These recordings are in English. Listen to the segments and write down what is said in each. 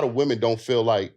of women don't feel like,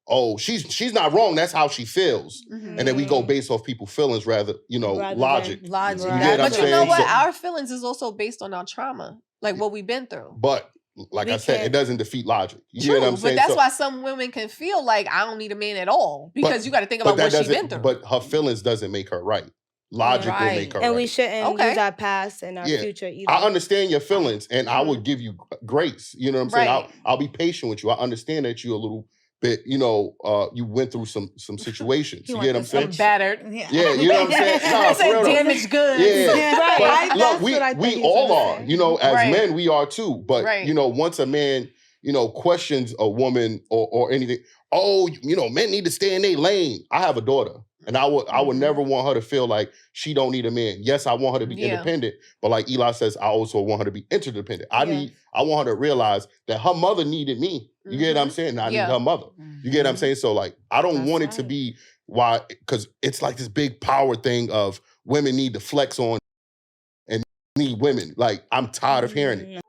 oh, she's not wrong. That's how she feels. Mm-hmm. And then we go based off people's feelings rather logic. Logic. Right. But you know what? Our feelings is also based on our trauma, like what we've been through. But like I said, it doesn't defeat logic. You True, know what I'm saying? But that's why some women can feel like I don't need a man at all because you got to think about what she's been through. But her feelings doesn't make her right. Logic will make her right. And we shouldn't use our past and our future either. I understand your feelings, and I would give you grace. You know what I'm saying? I'll be patient with you. I understand that you're a little bit, you went through some situations. You get what I'm saying? Battered. Yeah, you know what I'm saying? Nah, damaged goods. Yeah. Right. Look, we all are. As men, we are too. But, once a man, questions a woman or anything, men need to stay in their lane. I have a daughter. And I would never want her to feel like she don't need a man. Yes, I want her to be independent, but like Eli says, I also want her to be interdependent. I want her to realize that her mother needed me. You get what I'm saying? And I need her mother. You get what I'm saying? So like, I don't want it to be because it's like this big power thing of women need to flex on and need women. Like, I'm tired of hearing it.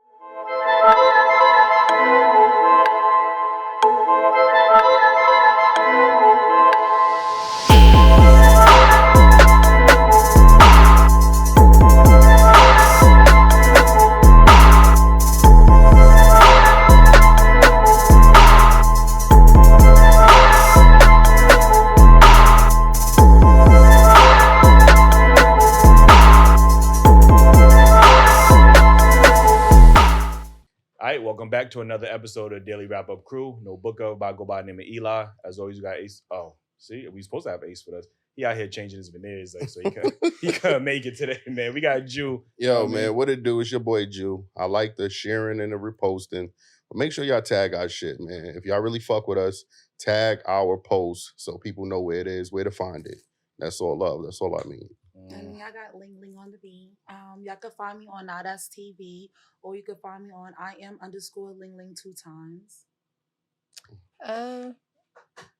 Welcome back to another episode of Daily Wrap Up Crew. No book of, I go by the name of Eli. As always, we got Ace. Oh, see, we supposed to have Ace with us. He out here changing his veneers, so he couldn't make it today, man. We got Jew. Yo, man, what it do? It's your boy Jew. I like the sharing and the reposting. But make sure y'all tag our shit, man. If y'all really fuck with us, tag our post so people know where it is, where to find it. That's all love. That's all I mean. And y'all got Ling Ling on the beat. Y'all can find me on Nadas TV, or you can find me on IM_Ling Ling 2 times.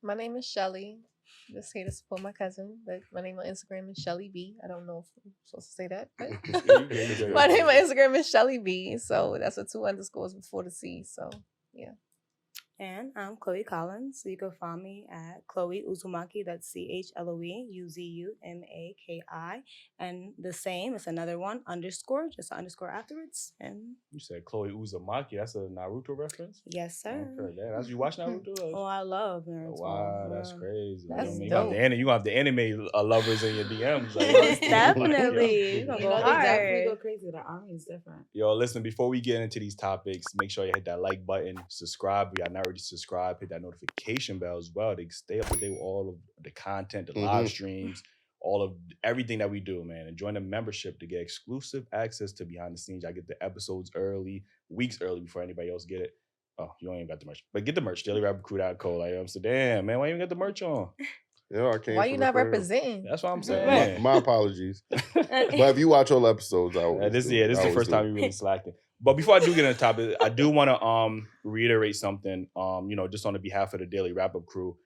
My name is Shelly. Just here to support my cousin, but my name on Instagram is Shelly B. I don't know if I'm supposed to say that, but my name on Instagram is Shelly B. So that's with 2 underscores before the C. So yeah. And I'm Chloe Collins. So you can find me at Chloe Uzumaki. That's CHLOE UZUMAKI. And the same, it's another one, underscore, just an underscore afterwards. And you said Chloe Uzumaki. That's a Naruto reference? Yes, sir. Okay, that's you watch Naruto? Oh, I love Naruto. Wow, that's crazy. That's you dope. You have the anime lovers in your DMs. Like, definitely. You're gonna go hard. They definitely go crazy. The army is different. Yo, listen, before we get into these topics, make sure you hit that like button, subscribe. We are not already subscribed. Hit that notification bell as well to stay up to date with all of the content, the live streams, all of everything that we do, man. And join the membership to get exclusive access to behind the scenes. I get the episodes early, weeks early before anybody else get it. Oh, you don't even got the merch. But get the merch, DailyRapUpCrew.co. Like, I'm saying, damn, man, why you even got the merch on? Yeah, I can't. Why you not representing? That's what I'm saying. My apologies. But if you watch all episodes, this is the first time you really slacking. But before I do get into the topic, I do want to reiterate something. Just on the behalf of the Daily Wrap Up Crew,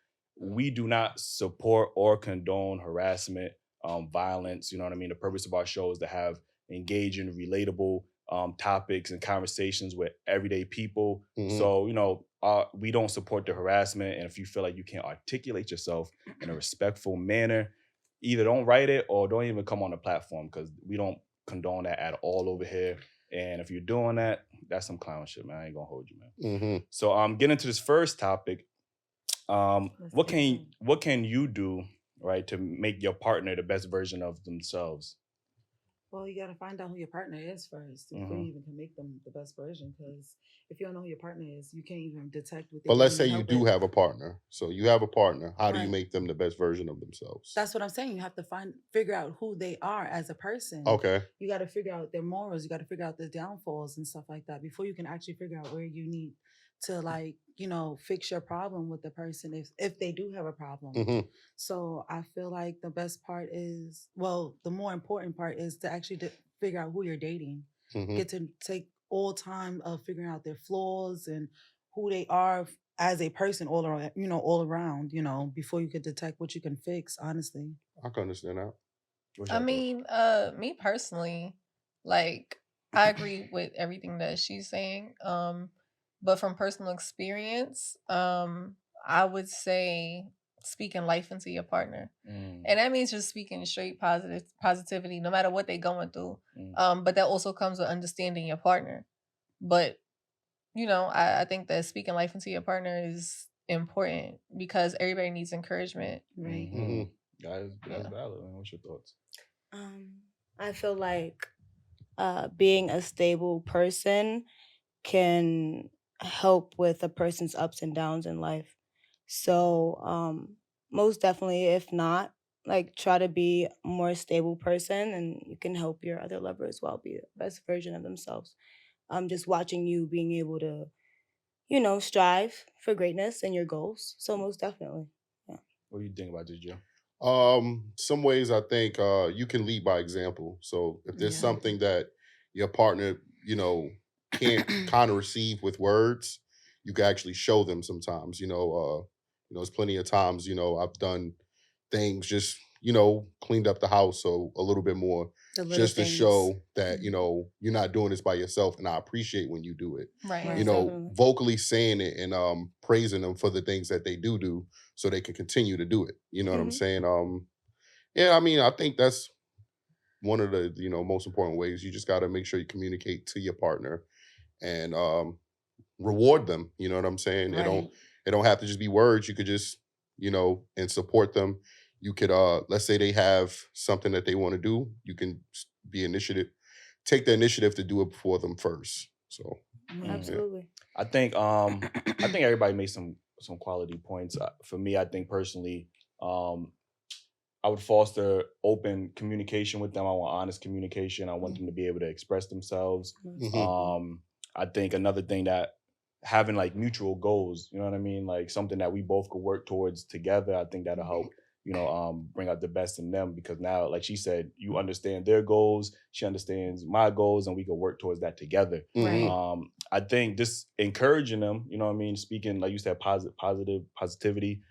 we do not support or condone harassment, violence. You know what I mean? The purpose of our show is to have engaging, relatable topics and conversations with everyday people. So, we don't support the harassment. And if you feel like you can't articulate yourself in a respectful manner, either don't write it or don't even come on the platform, because we don't condone that at all over here. And if you're doing that, that's some clown shit, man. I ain't gonna hold you, man. So getting into this first topic, what can you do, right, to make your partner the best version of themselves? Well, you got to find out who your partner is first before you even can make them the best version. Because if you don't know who your partner is, you can't even detect what they're doing. But let's say you do have a partner. So you have a partner. How do you make them the best version of themselves? That's what I'm saying. You have to figure out who they are as a person. Okay. You got to figure out their morals. You got to figure out their downfalls and stuff like that before you can actually figure out where you need to, fix your problem with the person if they do have a problem. So I feel like the best part is, the more important part is to actually figure out who you're dating. Get to take all time of figuring out their flaws and who they are as a person all around, before you could detect what you can fix, honestly. I can understand that. I mean, me personally, I agree with everything that she's saying. But from personal experience, I would say speaking life into your partner. And that means just speaking straight positivity, no matter what they're going through. But that also comes with understanding your partner. But, you know, I think that speaking life into your partner is important because everybody needs encouragement. Right. That's valid. What's your thoughts? I feel like being a stable person can help with a person's ups and downs in life. So most definitely, if not, like try to be a more stable person, and you can help your other lover as well be the best version of themselves. Just watching you being able to, you know, strive for greatness and your goals. So most definitely, yeah. What do you think about this, Joe? Some ways I think you can lead by example. So if there's something that your partner, you know, can't kind of receive with words, you can actually show them sometimes. You know, there's plenty of times, you know, I've done things just, you know, cleaned up the house so a little bit more just to show that, you know, you're not doing this by yourself, and I appreciate when you do it. Right. You know, vocally saying it and praising them for the things that they do so they can continue to do it. You know what I'm saying? Yeah, I mean, I think that's one of the, you know, most important ways. You just got to make sure you communicate to your partner and reward them. You know what I'm saying? Right. It don't have to just be words. You could just, you know, and support them. You could let's say they have something that they want to do. You can take the initiative to do it before them first. So absolutely. I think everybody made some quality points. For me, I think personally, I would foster open communication with them. I want honest communication. I want them to be able to express themselves. I think another thing that having like mutual goals, you know what I mean? Like something that we both could work towards together. I think that'll help, you know, bring out the best in them, because now, like she said, you understand their goals, she understands my goals, and we can work towards that together. I think just encouraging them, you know what I mean, speaking, like you said, positivity,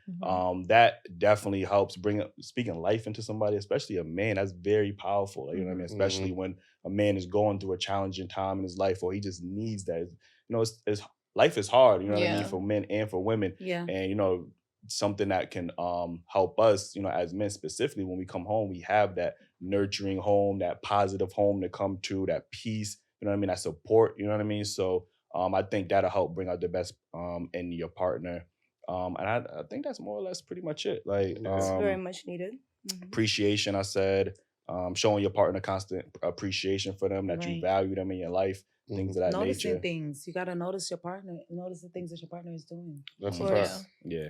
that definitely helps speaking life into somebody, especially a man. That's very powerful, you know what I mean, especially when a man is going through a challenging time in his life, or he just needs that. You know, it's life is hard, you know what I mean, for men and for women. And, you know, something that can help us, you know, as men specifically, when we come home, we have that nurturing home, that positive home to come to, that peace, you know what I mean, that support, you know what I mean? So I think that'll help bring out the best in your partner. And I think that's more or less pretty much it. Like, it's very much needed. Appreciation, I said. Showing your partner constant appreciation for them, that you value them in your life, things of that Noticing nature. things. You got to notice your partner. Notice the things that your partner is doing. That's a fact. Yeah.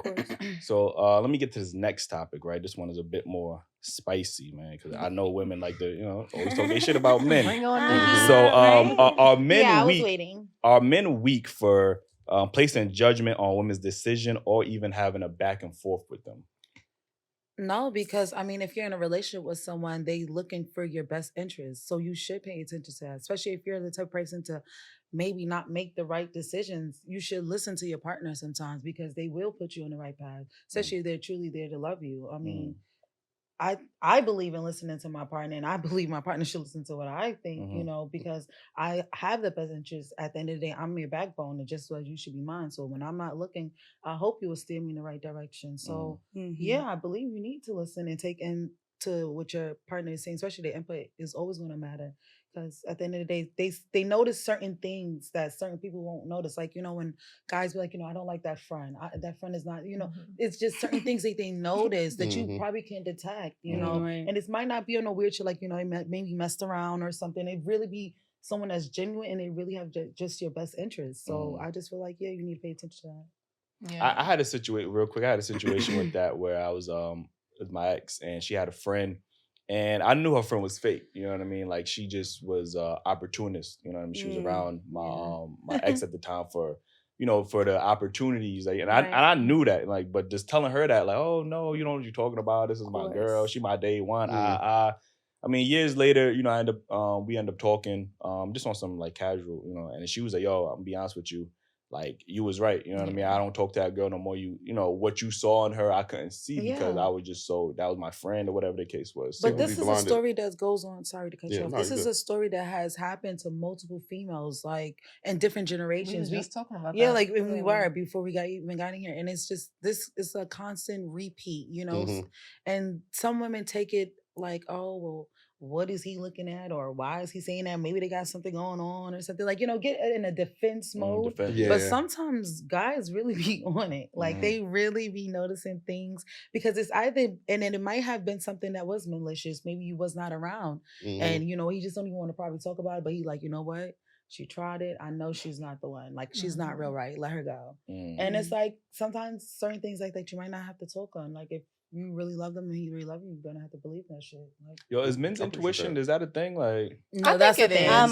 So let me get to this next topic, right? This one is a bit more spicy, man, because I know women like to, you know, always talk their shit about men. Bring on So are men I was weak? waiting. Are men weak for placing judgment on women's decision, or even having a back and forth with them? No, because I mean, if you're in a relationship with someone, they looking for your best interest. So you should pay attention to that, especially if you're the type of person to maybe not make the right decisions. You should listen to your partner sometimes, because they will put you on the right path, especially if they're truly there to love you. I mean, I believe in listening to my partner, and I believe my partner should listen to what I think, you know, because I have the best interest. At the end of the day, I'm your backbone, and just as you should be mine. So when I'm not looking, I hope you will steer me in the right direction. So yeah, I believe you need to listen and take into what your partner is saying, especially the input is always going to matter. Because at the end of the day, they notice certain things that certain people won't notice. Like, you know, when guys be like, you know, I don't like that friend. That friend is not, you know, it's just certain things that they notice that you probably can't detect, you know. And it might not be on a weird shit, like, you know, maybe messed around or something. It really be someone that's genuine, and they really have just your best interest. So I just feel like, yeah, you need to pay attention to that. I had a situation real quick. I had a situation with that where I was with my ex, and she had a friend. And I knew her friend was fake, you know what I mean? Like, she just was opportunist, you know what I mean? She was around my ex at the time for, you know, for the opportunities. Like, and I knew that, like, but just telling her that, like, oh no, you know what you're talking about? This is my girl. She my day one. I mean, years later, you know, we end up talking just on some like casual, you know. And she was like, yo, I'm gonna be honest with you. like, you was right. You know what I mean? I don't talk to that girl no more. You know, what you saw in her, I couldn't see because I was just that was my friend or whatever the case was. But this is a story that goes on. Sorry to cut you off. This is a story that has happened to multiple females, like in different generations. We was just talking about that. Yeah, like when we were before we got in here. And it's just, this is a constant repeat, you know? And some women take it like, oh, well, what is he looking at, or why is he saying that? Maybe they got something going on or something, like, you know, get in a defense mode. But sometimes guys really be on it, like they really be noticing things, because it's either, and then it might have been something that was malicious. Maybe you was not around, and you know, he just don't even want to probably talk about it, but he like, you know what, she tried it, I know she's not the one, like she's not real right, let her go. And it's like, sometimes certain things like that you might not have to talk on, like if you really love them and he really love you, you're gonna have to believe that shit. Like, yo, is men's intuition, is that a thing? Like, no, that's a thing. I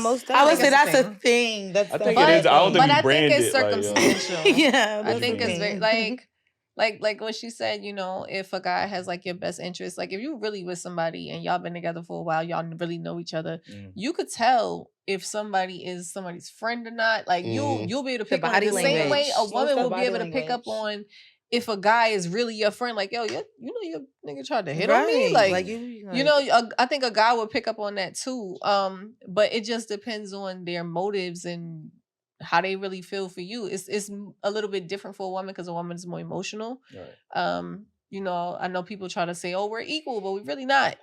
would say that's a thing. I think it is. I don't think we brand it. But I think it's circumstantial. Yeah, I think it's very like what she said, you know, if a guy has like your best interest, like if you really with somebody and y'all been together for a while, y'all really know each other, you could tell if somebody is somebody's friend or not. Like you'll be able to pick up the same way a woman will be able to pick up on if a guy is really your friend. Like, yo, you know your nigga tried to hit on me. Like you know, I think a guy would pick up on that too. But it just depends on their motives and how they really feel for you. It's a little bit different for a woman because a woman is more emotional. Right. You know, I know people try to say, oh, we're equal, but we're really not.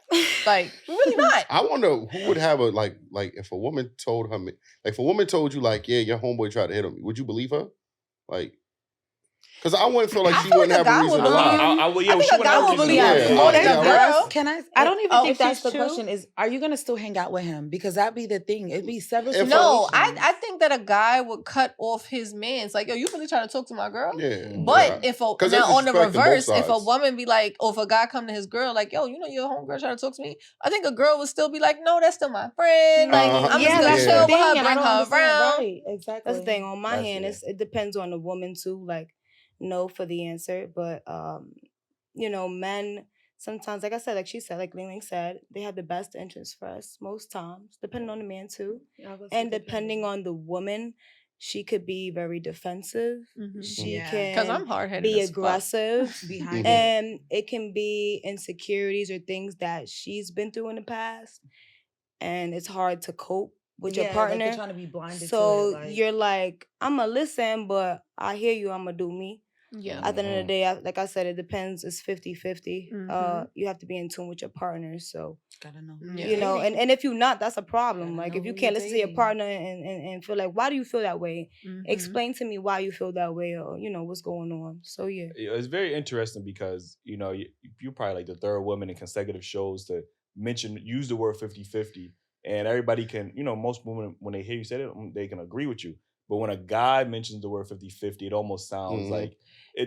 Like, we're really not. I wonder who would have a, like if a woman told her, like if a woman told you like, yeah, your homeboy tried to hit on me, would you believe her? Like, because I wouldn't feel like she wouldn't have a reason to lie. I think a guy would believe more than a girl. Can I? I don't even think that's the question. Is, are you gonna still hang out with him? Because that'd be the thing. It'd be several. No, I think that a guy would cut off his man's. Like, yo, you really trying to talk to my girl? Yeah. But if now on the reverse, if a woman be like, or if a guy come to his girl like, yo, you know your homegirl trying to talk to me, I think a girl would still be like, no, that's still my friend. Like, I'm just gonna chill with her, bring her around. Right, exactly. That's the thing. On my hand, it depends on the woman too. Like, no for the answer, but you know, men sometimes, like I said, like she said, like Ling said, they have the best interest for us most times, depending on the man too, and depending on the woman, she could be very defensive. She can, because I'm hard-headed, be aggressive behind and it can be insecurities or things that she's been through in the past, and it's hard to cope with your partner. Like they're trying to be blinded so to it, like, you're like, I'ma listen, but I hear you, I'ma do me. Yeah. At the end of the day, like I said, it depends. It's 50-50. You have to be in tune with your partner. So, gotta know. You know, and if you're not, that's a problem. Like, if you can't listen to your partner and feel like, why do you feel that way? Explain to me why you feel that way, or, you know, what's going on. So, yeah. It's very interesting because, you know, you're probably like the third woman in consecutive shows to use the word 50-50. And everybody can, you know, most women, when they hear you say it, they can agree with you. But when a guy mentions the word 50-50, it almost sounds like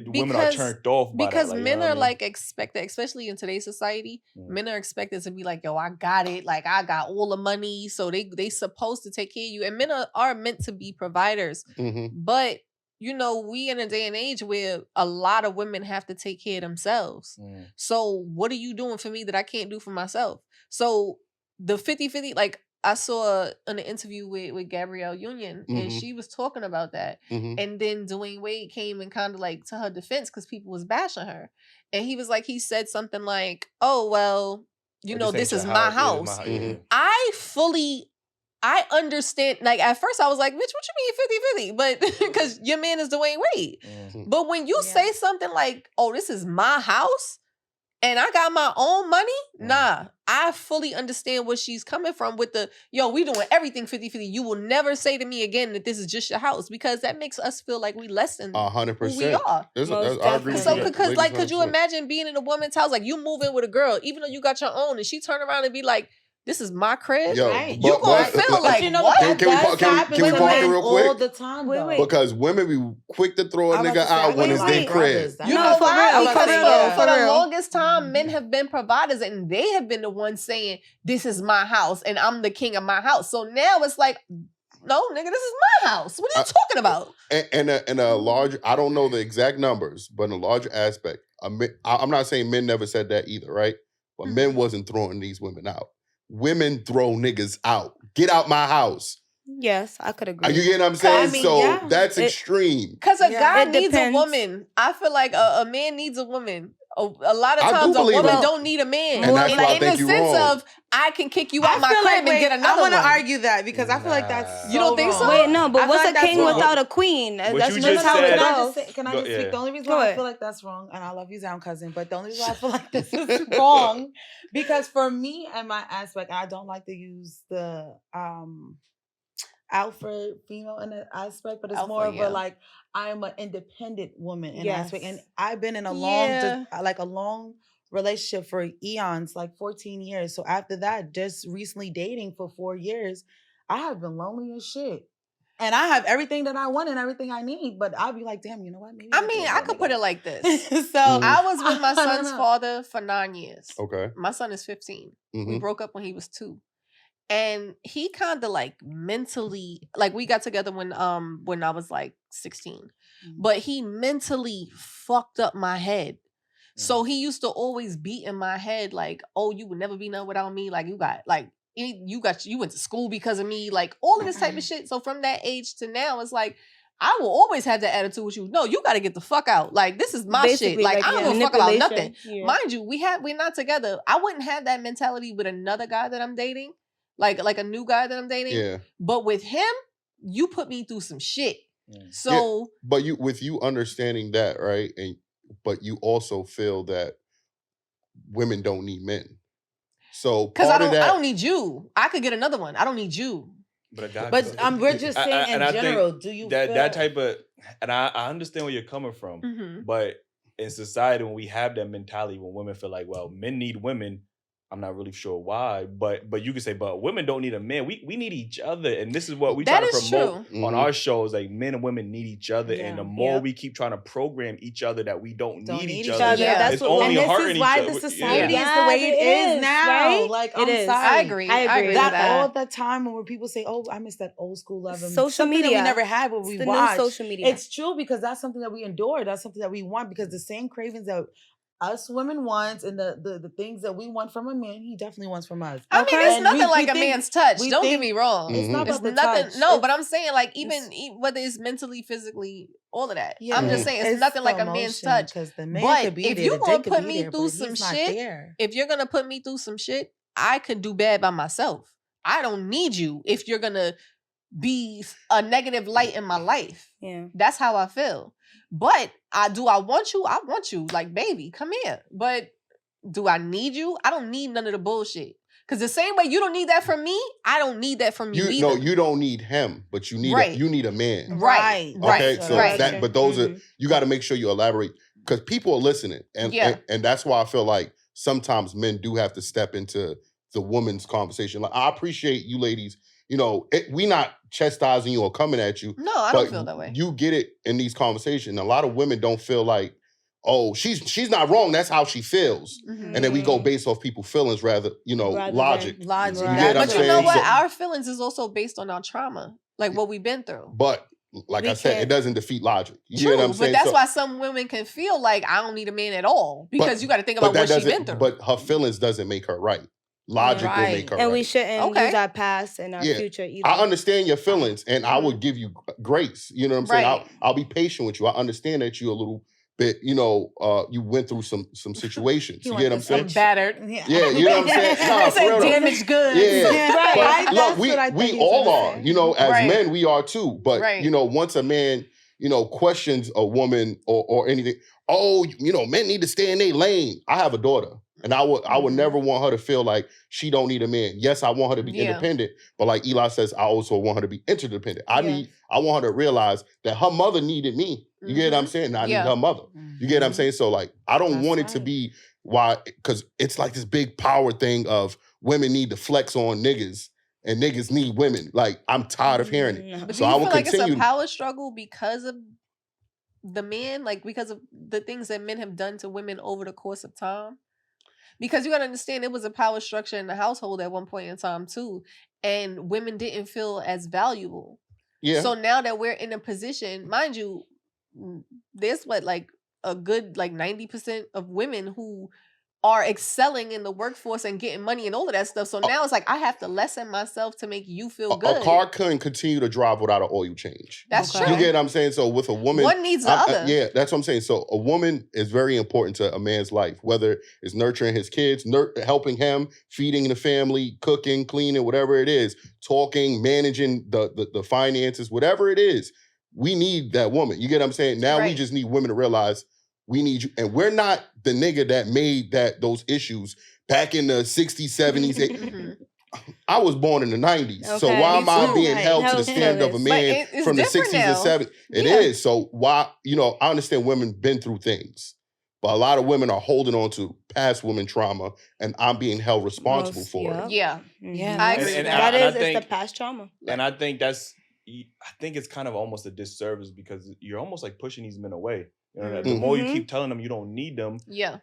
women are turned off by because that. Like, men are like expected, especially in today's society, men are expected to be like, yo, I got it. Like, I got all the money. So they supposed to take care of you. And men are meant to be providers. But, you know, we in a day and age where a lot of women have to take care of themselves. So what are you doing for me that I can't do for myself? So the 50-50, like, I saw an interview with Gabrielle Union, and she was talking about that. And then Dwayne Wade came and kind of like to her defense because people was bashing her. And he was like, he said something like, oh, well, you know, this is my house. I understand. Like, at first I was like, bitch, what you mean 50-50? But because your man is Dwayne Wade. But when you say something like, oh, this is my house, and I got my own money? Nah, I fully understand where she's coming from with the, yo, we doing everything 50-50. You will never say to me again that this is just your house, because that makes us feel like we less than 100%. Who we are. I agree with so, because, like, could you imagine being in a woman's house? Like, you move in with a girl, even though you got your own, and she turn around and be like, this is my crib. Yo, right. You gonna feel like, you know, what? Can we park it real quick? All the time, wait. Because women be quick to throw a nigga out when it's their crib. You know why? For the longest time, men have been providers, and they have been the ones saying, this is my house, and I'm the king of my house. So now it's like, no, nigga, this is my house. What are you talking about? And a large, I don't know the exact numbers, but in a larger aspect, I'm not saying men never said that either, right? But men wasn't throwing these women out. Women throw niggas out. Get out my house. Yes, I could agree. You get what I'm saying? That's extreme. Because a guy needs a woman. I feel like a man needs a woman. A lot of times a woman don't need a man. And that's why I think in the sense of, I can kick you out my crib and get another one. I want to argue that because I feel like that's you don't think so? Wait, no, but what's a king without a queen? That's just how it goes. Can I just speak? The only reason why I feel like that's wrong, and I love you, Zound cousin, but the only reason why I feel like this is wrong, because for me and my aspect, I don't like to use the alpha female in that aspect, but it's alpha, more of a like I'm an independent woman in aspect, and I've been in a long relationship for eons, like 14 years. So after that, just recently dating for 4 years, I have been lonely as shit. And I have everything that I want and everything I need, but I'll be like, damn, you know what? Maybe I could put it like this. So Mm-hmm. I was with my son's father for 9 years. Okay. My son is 15. Mm-hmm. We broke up when he was 2. And he kind of like mentally, like we got together when I was like 16. Mm-hmm. But he mentally fucked up my head. Mm-hmm. So he used to always beat in my head like, oh, you would never be nothing without me. Like you went to school because of me, like all of this type of shit. So from that age to now, it's like I will always have that attitude with you. No, you got to get the fuck out. Like this is my shit. Like I don't give a fuck about nothing. Yeah. Mind you, we're not together. I wouldn't have that mentality with another guy that I'm dating, like a new guy that I'm dating. Yeah. But with him, you put me through some shit. So, but you understanding that, right? But you also feel that women don't need men. So because I don't need you. I could get another one. I don't need you. But a guy. We're just saying in general. Do you that type of? And I understand where you're coming from. Mm-hmm. But in society, when we have that mentality, when women feel like, well, men need women. I'm not really sure why, but you can say, but women don't need a man. We need each other, and this is what we try to promote on our shows. Like men and women need each other, and the more we keep trying to program each other that we don't need each other, it's only hurting each other. And this is why the society is the way it is now. Right? Like I'm sorry, I agree with that. All the time when people say, "Oh, I miss that old school love," social media that we never had when we watched. Social media. It's true because that's something that we endure. That's something that we want because the same cravings that us women want and the things that we want from a man, he definitely wants from us. I mean, it's nothing like a man's touch. Don't get me wrong. It's not about the nothing. touch. No, but I'm saying like even whether it's mentally, physically, all of that. Yeah. I'm just saying it's nothing like a man's touch. The man but could be if you're gonna put me through some shit, I can do bad by myself. I don't need you if you're gonna be a negative light in my life. Yeah, that's how I feel. But I want you? I want you. Like, baby, come here. But do I need you? I don't need none of the bullshit. Because the same way you don't need that from me, I don't need that from you either. No, you don't need him, but you need you need a man. Right. Okay, so that, but those are, you got to make sure you elaborate because people are listening. And that's why I feel like sometimes men do have to step into the woman's conversation. Like, I appreciate you ladies. You know, we not chastising you or coming at you. No, I don't feel that way. You get it in these conversations. A lot of women don't feel like, oh, she's not wrong. That's how she feels. Mm-hmm. And then we go based off people's feelings rather logic. Logic. But you know what? Our feelings is also based on our trauma, like what we've been through. But like I said, it doesn't defeat logic. You True, know what I'm saying? But that's why some women can feel like I don't need a man at all because you got to think about what she's been through. But her feelings doesn't make her right. Logic will make her right. And we shouldn't use our past and our future either. I understand your feelings and I would give you grace. You know what I'm saying? I'll be patient with you. I understand that you're a little bit, you went through some situations. You get what I'm saying? Battered. Yeah, you know what I'm saying? I said damaged goods. Yeah. Right. But look, we all are. As men, we are too. But, once a man, questions a woman or anything, oh, men need to stay in their lane. I have a daughter. And I would never want her to feel like she don't need a man. Yes, I want her to be independent, but like Eli says, I also want her to be interdependent. I want her to realize that her mother needed me. You get what I'm saying? And I need her mother. You get what I'm saying? So like, I don't want it to be because it's like this big power thing of women need to flex on niggas and niggas need women. Like, I'm tired of hearing it. But so do you I will feel like continue. It's a power struggle because of the men? Like, because of the things that men have done to women over the course of time? Because you got to understand, it was a power structure in the household at one point in time, too. And women didn't feel as valuable. Yeah. So now that we're in a position, mind you, there's a good 90% of women who are excelling in the workforce and getting money and all of that stuff. So now it's like I have to lessen myself to make you feel good. A car couldn't continue to drive without an oil change. That's true. You get what I'm saying? So with a woman, one needs the other. Yeah, that's what I'm saying. So a woman is very important to a man's life, whether it's nurturing his kids, helping him, feeding the family, cooking, cleaning, whatever it is, talking, managing the finances, whatever it is. We need that woman. You get what I'm saying? Now we just need women to realize we need you. And we're not the nigga that made those issues back in the 60s, 70s. 80s. I was born in the 90s. Okay, so why am I being held to the standard of a man from the 60s and 70s? It is. So why, I understand women been through things. But a lot of women are holding on to past women trauma, and I'm being held responsible for it. Yeah. I agree. It's the past trauma. And I think it's kind of almost a disservice because you're almost like pushing these men away. The more you keep telling them you don't need them,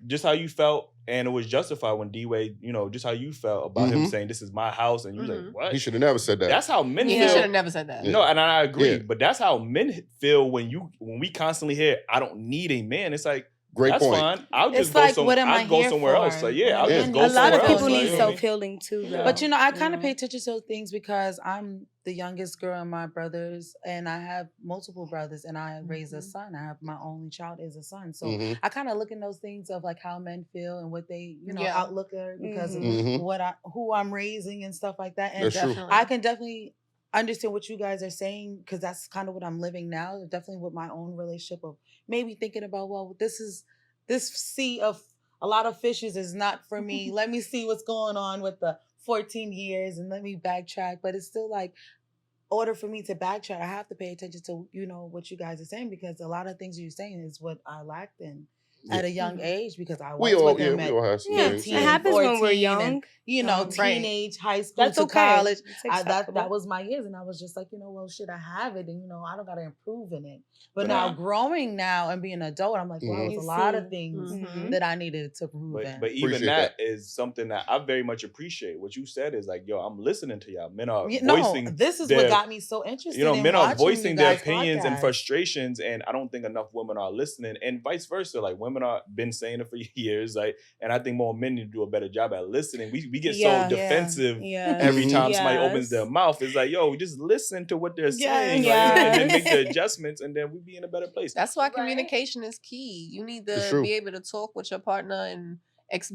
just how you felt, and it was justified when D-Wade, just how you felt about him saying, this is my house, and you was like, what? He should have never said that. That's how men feel. He should have never said that. No, and I agree, but that's how men feel when we constantly hear, I don't need a man. It's like, great that's point. Fine. I'll just go I'll go somewhere else. Like, I'll just go somewhere else. A lot of people need self-healing too, though. But I kind of pay attention to those things because I'm the youngest girl in my brothers, and I have multiple brothers, and I raise a son. I have my only child is a son. So I kind of look in those things of like how men feel and what they, outlook are because of who I'm raising and stuff like that. And I can definitely understand what you guys are saying because that's kind of what I'm living now. Definitely with my own relationship of maybe thinking about, well, this sea of a lot of fishes is not for me. Let me see what's going on with the 14 years and let me backtrack. But it's still like, in order for me to backtrack, I have to pay attention to, what you guys are saying because a lot of things you're saying is what I lacked in at a young age because I was with them at 15, it happens 14, when we're young. And, teenage, high school to college. That was my years. And I was just like, well, should I have it? And, I don't got to improve in it. But now growing now and being an adult, I'm like, well, there's a lot of things that I needed to prove in. But even that is something that I very much appreciate. What you said is like, I'm listening to y'all. Men are voicing. This is what got me so interested in men are voicing their opinions podcast. And frustrations. And I don't think enough women are listening and vice versa. Like women are been saying it for years. Like, and I think more men need to do a better job at listening. We get so defensive every time somebody opens their mouth. It's like, we just listen to what they're saying and then make the adjustments and then we be in a better place. That's why communication is key. You need to be able to talk with your partner and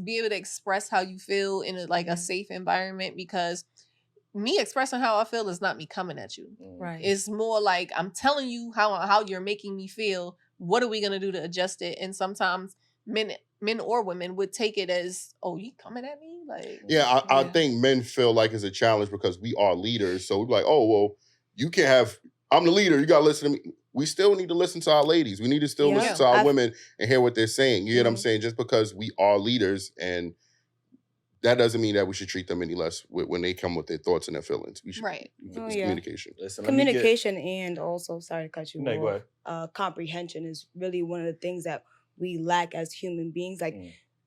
be able to express how you feel in a safe environment because me expressing how I feel is not me coming at you. Right. It's more like I'm telling you how you're making me feel. What are we going to do to adjust it? And sometimes men or women would take it as, oh, you coming at me? Like, I think men feel like it's a challenge because we are leaders. So we're like, oh, well, you can't have, I'm the leader. You got to listen to me. We still need to listen to our ladies. We need to still listen to our women and hear what they're saying. You get what I'm saying? Just because we are leaders, and that doesn't mean that we should treat them any less when they come with their thoughts and their feelings. We should, it's communication. Listen, communication and also, sorry to cut you off, comprehension is really one of the things that we lack as human beings. Like,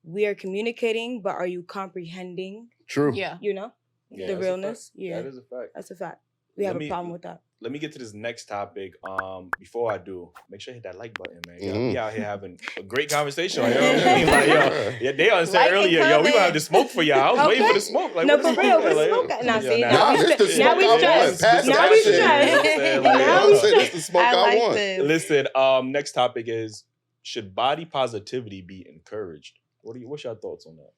we are communicating, but are you comprehending? True. Yeah. The realness? That is a fact. That's a fact. We have a problem with that. Let me get to this next topic. Before I do, make sure you hit that like button, man. We out here having a great conversation. Like, they said earlier, we gonna have the smoke for y'all. I was waiting for the smoke. Like, no, for real, what's smoke? Now we stressed. Now we stressed. This the smoke I want. Listen, next topic is, should body positivity be encouraged? What's your thoughts on that?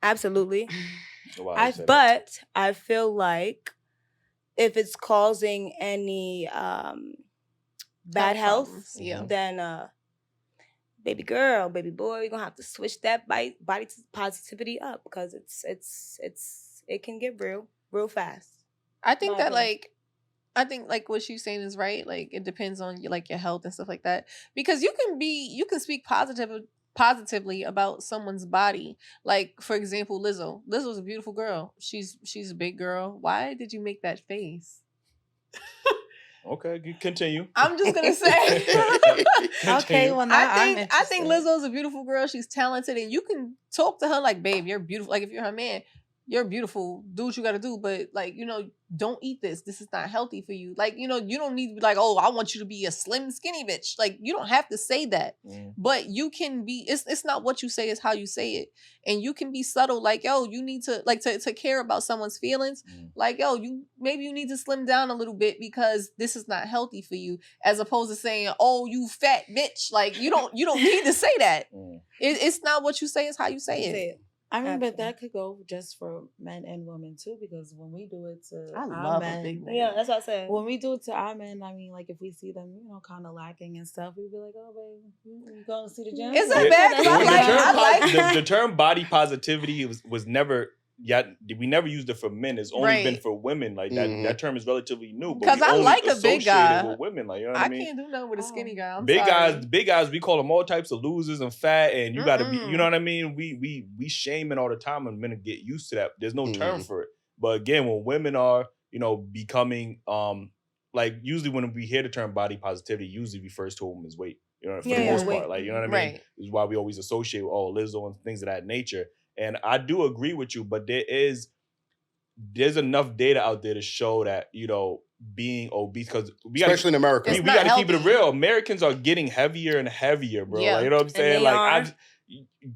Absolutely. But I feel like if it's causing any bad health, then baby girl, baby boy, you're gonna have to switch that body positivity up because it can get real fast. I think that like what she's saying is right. Like, it depends on your health and stuff like that. Because you can speak positively about someone's body. Like, for example, Lizzo. Lizzo's a beautiful girl. She's a big girl. Why did you make that face? Okay, continue. I'm just gonna say. Okay, well, now I think Lizzo's a beautiful girl. She's talented, and you can talk to her like, babe, you're beautiful. Like, if you're her man, you're beautiful, do what you gotta do, but like, you know, don't eat this. This is not healthy for you. Like, you know, you don't need to be like, oh, I want you to be a slim, skinny bitch. Like, you don't have to say that. But you can be, it's not what you say, it's how you say it. And you can be subtle, like, yo, you need to, like, to care about someone's feelings. Like, yo, maybe you need to slim down a little bit because this is not healthy for you. As opposed to saying, oh, you fat bitch. Like, you don't need to say that. It's not what you say, it's how you say it. I mean, but that could go just for men and women too, because when we do it to our men, that's what I said. When we do it to our men, I mean, like if we see them, you know, kind of lacking and stuff, we'd be like, "Oh, babe, you going to see the gym?" It's not bad. I like the term body positivity was never. We never used it for men. It's only been for women. Like that term is relatively new. Because I like a big guy. With women, like, you know what I mean? Can't do nothing with a skinny guy. Big guys. We call them all types of losers and fat, and you got to be. You know what I mean? We shaming all the time, and men get used to that. There's no term for it. But again, when women are, you know, becoming like usually when we hear the term body positivity, usually refers to a woman's weight. You know, for the most part, like, you know what I mean? This is why we always associate with Lizzo and things of that nature. And I do agree with you, but there's enough data out there to show that, you know, being obese, because especially in America, we got to keep it real. Americans are getting heavier and heavier, bro. Like, you know what I'm saying? Like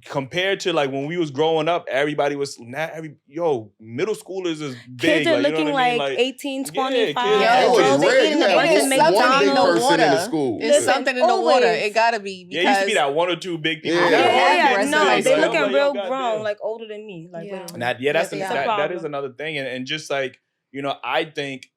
compared to like when we was growing up, everybody was middle schoolers is big. Kids are like, looking like 18, 25. It was rare. You had one big person in the school. There's something in the water. It gotta be. It used to be that one or two big people. No, they looking real grown, like older than me. Like that is another thing, and just like, you know, I think,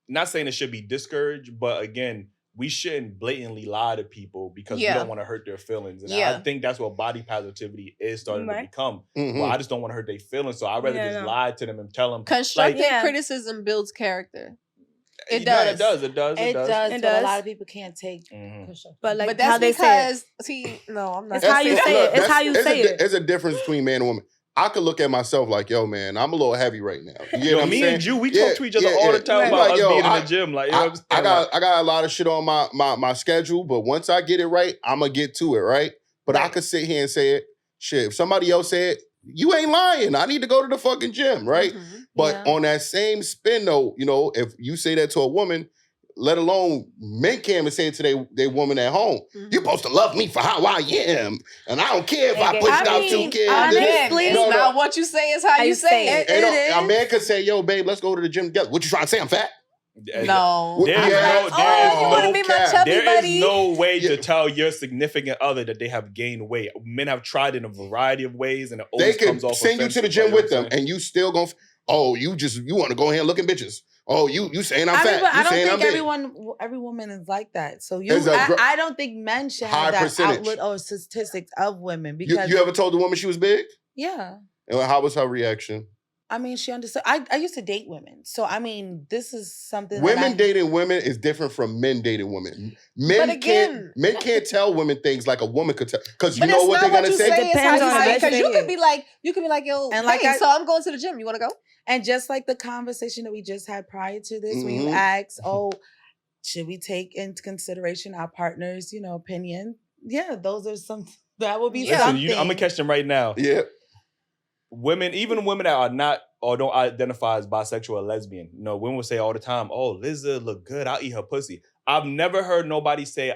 not saying it should be discouraged, but again, we shouldn't blatantly lie to people because we don't want to hurt their feelings. And I think that's what body positivity is starting to become. Well, I just don't want to hurt their feelings, so I'd rather just lie to them and tell them. Constructive criticism builds character. It does. It does. But a lot of people can't take. But like, but that's how they because, say no, I'm not. It's how you say it. It's how you say it. There's a difference between man and woman. I could look at myself like, yo, man, I'm a little heavy right now. You know what I'm saying? And you, we talk to each other all the time about us being in the gym. Like, you know what I'm saying? I got a lot of shit on my schedule, but once I get it right, I'm going to get to it, right? But I could sit here and say it. Shit, if somebody else said it, you ain't lying. I need to go to the fucking gym, right? But on that same spin, though, you know, if you say that to a woman, let alone men can't even say it to their woman at home. You're supposed to love me for how I am. And I don't care if I pushed out 2 kids. Honestly, it's not what you say, it's how you say it. A man could say, yo, babe, let's go to the gym together. What you trying to say? I'm fat? No. There is no way to tell your significant other that they have gained weight. Men have tried in a variety of ways, and it always comes off. They can send you to the gym with them, and you still gonna, you want to go ahead and look at bitches. Oh, you saying I'm fat. But I don't think every woman is like that. So I don't think men should have that outlet or statistics of women. Because you ever told the woman she was big? Yeah. And how was her reaction? I mean, she understood. I used to date women. So, I mean, this is something women dating women is different from men dating women. Men can't tell women things like a woman could tell. Because you know what they're going to say? It depends on it. Because you could be like, yo, and like, so I'm going to the gym. You want to go? And just like the conversation that we just had prior to this, when you asked, should we take into consideration our partner's, you know, opinion? Yeah, those are some, that would be something. I'm going to catch them right now. Yeah. Women, even women that are not or don't identify as bisexual or lesbian, you know, women will say all the time, oh, Lizzo look good, I'll eat her pussy. I've never heard nobody say,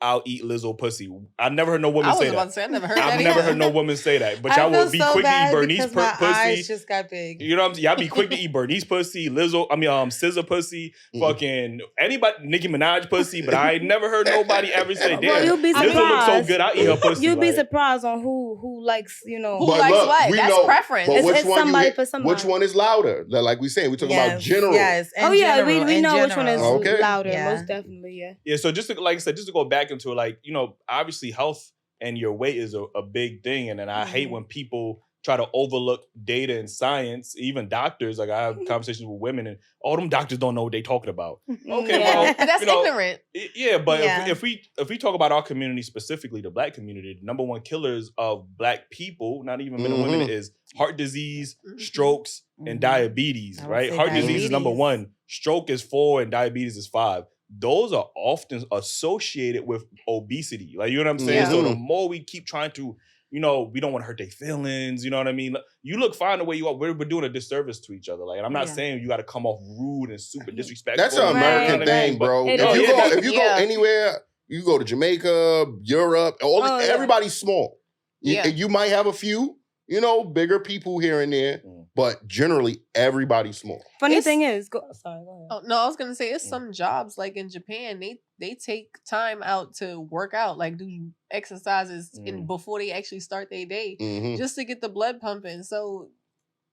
I'll eat Lizzo pussy. I've never heard no woman say that. I've never heard that. I've never heard no woman say that. But y'all will be quick to eat Bernice pussy. Eyes just got big. You know what I'm saying? Y'all be quick to eat Bernice pussy, SZA pussy, fucking anybody, Nicki Minaj pussy. But I ain't never heard nobody ever say, damn, Lizzo looks so good, I'll eat her pussy. You'd be surprised on who likes, you know. Who likes what? That's preference. It's somebody for somebody. Which one is louder? Like we say, we're talking about general. Yes. We know which one is louder. Most definitely, yeah. Yeah, so just to go back into it, like, you know, obviously health and your weight is a big thing. And then I hate when people try to overlook data and science, even doctors. Like I have conversations with women and all them doctors don't know what they talking about. Okay, well, that's ignorant. Yeah, but if we talk about our community, specifically the Black community, the number one killers of Black people, not even men and women, is heart disease, strokes, and diabetes, right? Heart disease is number 1, stroke is 4, and diabetes is 5. Those are often associated with obesity. Like, you know what I'm saying? So the more we keep trying to you know, we don't want to hurt their feelings. You know what I mean? You look fine the way you are. We're doing a disservice to each other. Like, and I'm not saying you got to come off rude and super disrespectful. That's an American thing, bro. If you go anywhere, you go to Jamaica, Europe, everybody's small. Yeah. You might have a few, you know, bigger people here and there, but generally everybody's small. Funny thing is, go ahead. Oh, no, I was gonna say it's some jobs like in Japan, they take time out to work out, like do exercises before they actually start their day, just to get the blood pumping. So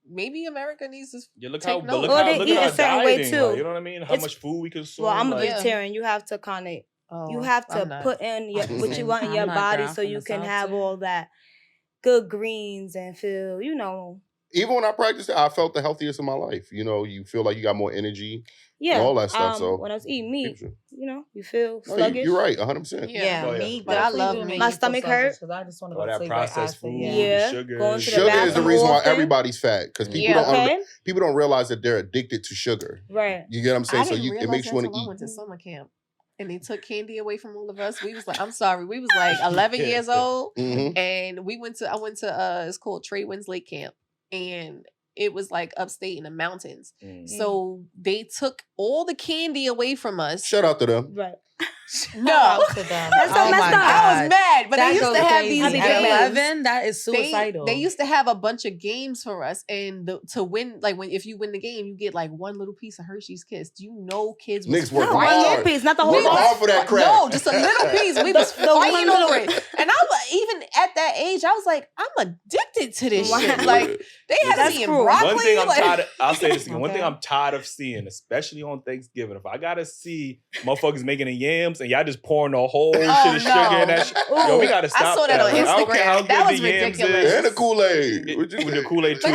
maybe America needs to look take how note. They eat a certain way too. Like, you know what I mean? How much food we consume. Well, I'm a vegetarian. You have to kind of you have to put in what you want in your body so you can have all that good greens and feel, you know. Even when I practiced it, I felt the healthiest in my life. You know, you feel like you got more energy. Yeah, and all that stuff. So when I was eating meat, you know, you feel sluggish. You're right, 100%. Yeah, meat. But I love meat. My stomach hurt. Because I just want to go to that processed food, sugar. Sugar is the reason why everybody's fat, because people don't realize that they're addicted to sugar. Right. You get what I'm saying? So it makes you want to eat. I went to summer camp. And they took candy away from all of us. We was like, I'm sorry. We was like 11 years old. And I went to it's called Trade Winds Lake Camp. And it was like upstate in the mountains. So they took all the candy away from us. Shout out to them. Right. No. That's so messed up. I was mad. But that they used to have these games. At 11, that is suicidal. They used to have a bunch of games for us. And to win, like if you win the game, you get like one little piece of Hershey's Kiss. Do you know kids was work one little piece, not the whole box. Hard for that crap. No, just a little piece. We was fighting over it. And I was, even at that age, I was like, I'm addicted to this shit. Like, they had me in broccoli. One thing I'm tired of, I'll say this again. One thing I'm tired of seeing, especially on Thanksgiving, if I gotta see motherfuckers making the yams and y'all just pouring a whole shit of sugar in that shit. Yo, we gotta stop I saw that on Instagram. I don't care how good that was the yams ridiculous. is. And the Kool-Aid. With the Kool-Aid too.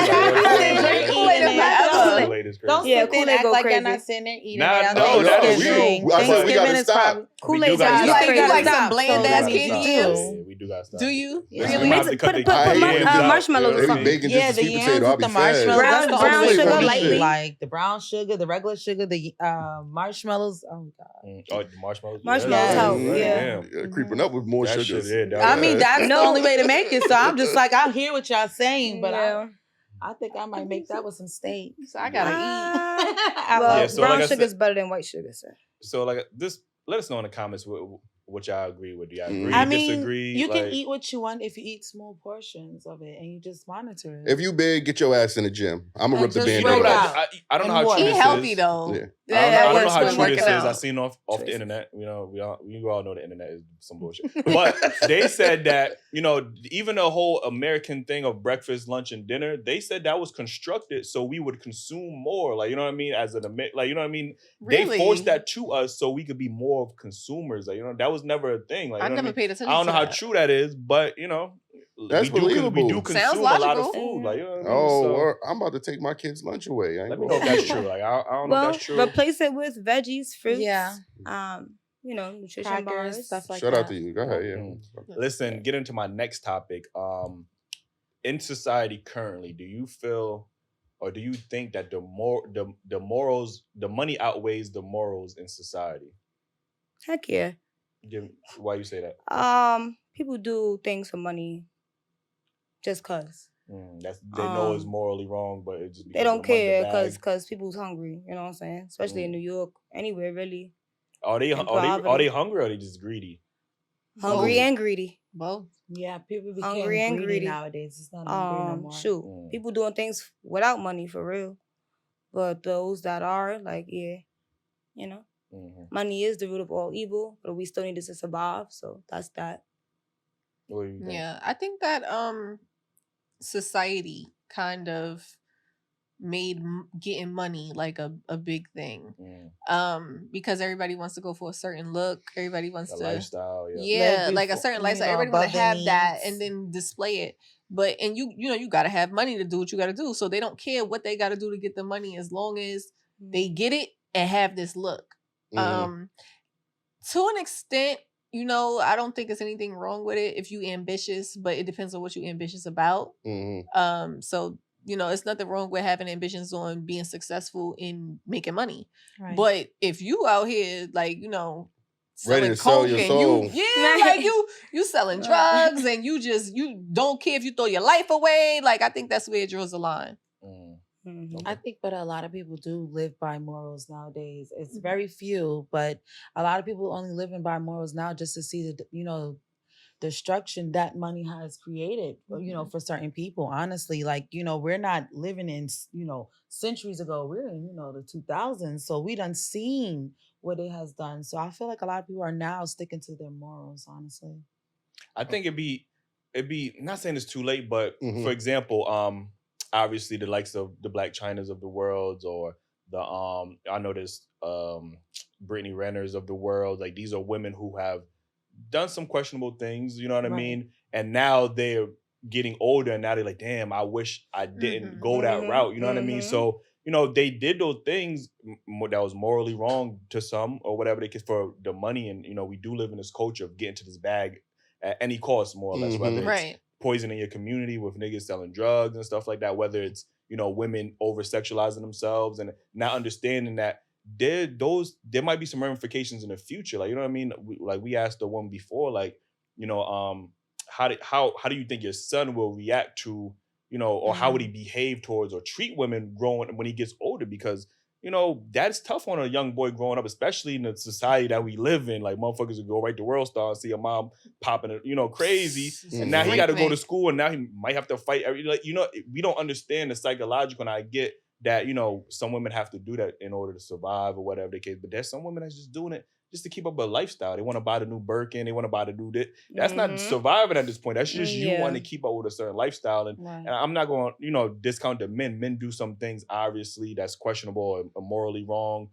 Kool-Aid is crazy. Don't sit there and act like you're not sitting there eating it. No, that is true. Thanksgiving is probably Kool-Aid. You like some bland ass candy yams? We do gotta stop. Do you? Really? Put marshmallows or something. Yeah, the yams with the marshmallows. Brown sugar lightly. Like the brown sugar, the regular sugar, the marshmallows. Oh, God. Oh, the marshmallows. Marshmallows help. Yeah. Creeping up with more sugar. I mean, that's the only way to make it. So I'm just like, I hear what y'all saying, but I think I might make that with some steak. So I gotta eat. Brown sugar is better than white sugar, sir. So like this, let us know in the comments what y'all agree with. Do y'all agree? I mean, disagree? You can eat what you want if you eat small portions of it and you just monitor it. If you big, get your ass in the gym. I'm gonna rip the band I don't know how true this is. Eat healthy though. Yeah. I don't know how true this is. I seen off the internet. You know, we all know the internet is some bullshit. But they said that, you know, even the whole American thing of breakfast, lunch, and dinner, they said that was constructed so we would consume more. Like, you know what I mean? Like, you know what I mean? Really? They forced that to us so we could be more of consumers. Like, you know, that was never a thing. Like, I never paid attention to that. I don't know how true that is, but, you know, that's believable. We do consume a lot of food. Like, you know what I mean? I'm about to take my kids' lunch away. Let me know if that's true. Like, I don't know if that's true. Replace it with veggies, fruits. Yeah. You know, nutrition Crackers, bars, stuff like Shout that. out to you. Go ahead. Yeah. Listen, get into my next topic. In society currently, do you feel or do you think that the morals, the money outweighs the morals in society? Heck yeah. Why you say that? People do things for money just cause. They know it's morally wrong, but it just they don't care because people's hungry. You know what I'm saying? Especially in New York, anywhere really. Are they hungry or are they just greedy? Hungry and greedy. Both. Yeah, people became hungry and greedy nowadays. It's not hungry no more. Shoot, people doing things without money for real. But those that are like, you know, money is the root of all evil, but we still need it to survive. So that's that. What do you think? Yeah, I think that society kind of made getting money like a big thing. Because everybody wants to go for a certain look. Everybody wants to lifestyle, like a certain lifestyle. Everybody want to have that and then display it. But and you gotta have money to do what you gotta do. So they don't care what they gotta do to get the money as long as they get it and have this look. To an extent, you know, I don't think there's anything wrong with it if you ambitious, but it depends on what you're ambitious about. So, you know, it's nothing wrong with having ambitions on being successful in making money. Right. But if you out here, like, you know, ready to selling sell your coke soul. and like you selling drugs and you don't care if you throw your life away. Like I think that's where it draws the line. I think, but a lot of people do live by morals nowadays. It's very few, but a lot of people only living by morals now just to see the destruction that money has created, for certain people. Honestly, like, we're not living in, centuries ago. We're in, the 2000s. So we done seen what it has done. So I feel like a lot of people are now sticking to their morals, honestly. I think it'd be not saying it's too late, but for example, obviously the likes of the Black Chinas of the world, or the I know there's Brittany Renners of the world. Like, these are women who have done some questionable things, you know what I mean? And now they're getting older, and now they're like, damn, I wish I didn't go that route, you know what I mean? So, they did those things that was morally wrong to some, or whatever they could, for the money. And, we do live in this culture of getting to this bag at any cost, more or less, whether it's poisoning your community with niggas selling drugs and stuff like that, whether it's, women over-sexualizing themselves, and not understanding that there might be some ramifications in the future. Like, you know what I mean? We asked the one before, like, how do you think your son will react to, or how would he behave towards or treat women growing when he gets older? Because, that's tough on a young boy growing up, especially in the society that we live in. Like, motherfuckers would go right to World Star and see a mom popping it, crazy. And now he got to go to school, and now he might have to fight. We don't understand the psychological, and I get that, some women have to do that in order to survive or whatever the case. But there's some women that's just doing it just to keep up a lifestyle. They want to buy the new Birkin. They want to buy the new this. That's not surviving at this point. That's just you wanting to keep up with a certain lifestyle. And I'm not going to, discount the men. Men do some things, obviously, that's questionable or morally wrong.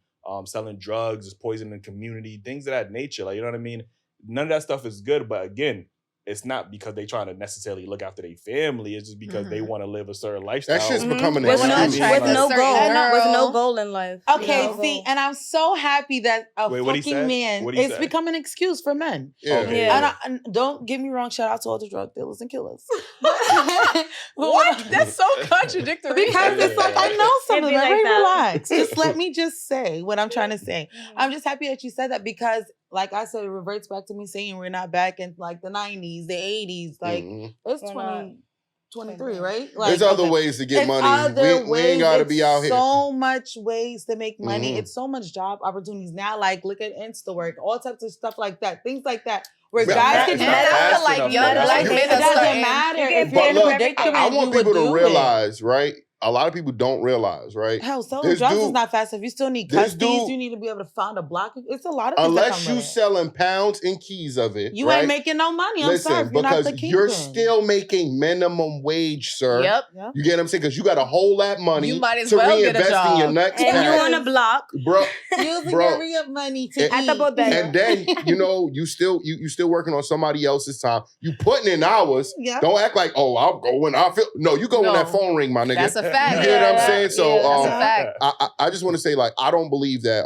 Selling drugs, poisoning the community, things of that nature. Like, you know what I mean? None of that stuff is good. But again, it's not because they trying to necessarily look after their family. It's just because they want to live a certain lifestyle. That shit's becoming with no goal in life. Okay, see, and I'm so happy that fucking man is becoming an excuse for men. And don't get me wrong, shout out to all the drug dealers and killers. What? That's so contradictory. Because it's like, I know some of them. Like relax. Just let me just say what I'm trying to say. I'm just happy that you said that, because, like I said, it reverts back to me saying we're not back in like the 90s, the 80s. Like, it's 2023, right? Like, there's other ways to get money. We ain't got to be out here. So much ways to make money. It's so much job opportunities now. Like, look at InstaWork, all types of stuff like that. Things like that. Where guys can like young black men. It doesn't matter if but you're look, predicament. I want people to realize, right? A lot of people don't realize, right? Hell, selling drugs is not fast. If you still need custodies, you need to be able to find a block. It's a lot of things. Unless you selling pounds and keys of it, you ain't making no money. I'm sorry, if you're not the kingpin. You're still making minimum wage, sir. Yep. You get what I'm saying? Because you got to hold that money you might as to well reinvest get a job. in your next and you on a block, bro. Using your re-up money to eat. At the bodega. And then you still working on somebody else's time. You putting in hours. Yep. Don't act like, oh, I'll go when I feel. No, you go when that phone ring, my nigga. That's a fact. You get what I'm saying? So that's a fact. I just want to say, like, I don't believe that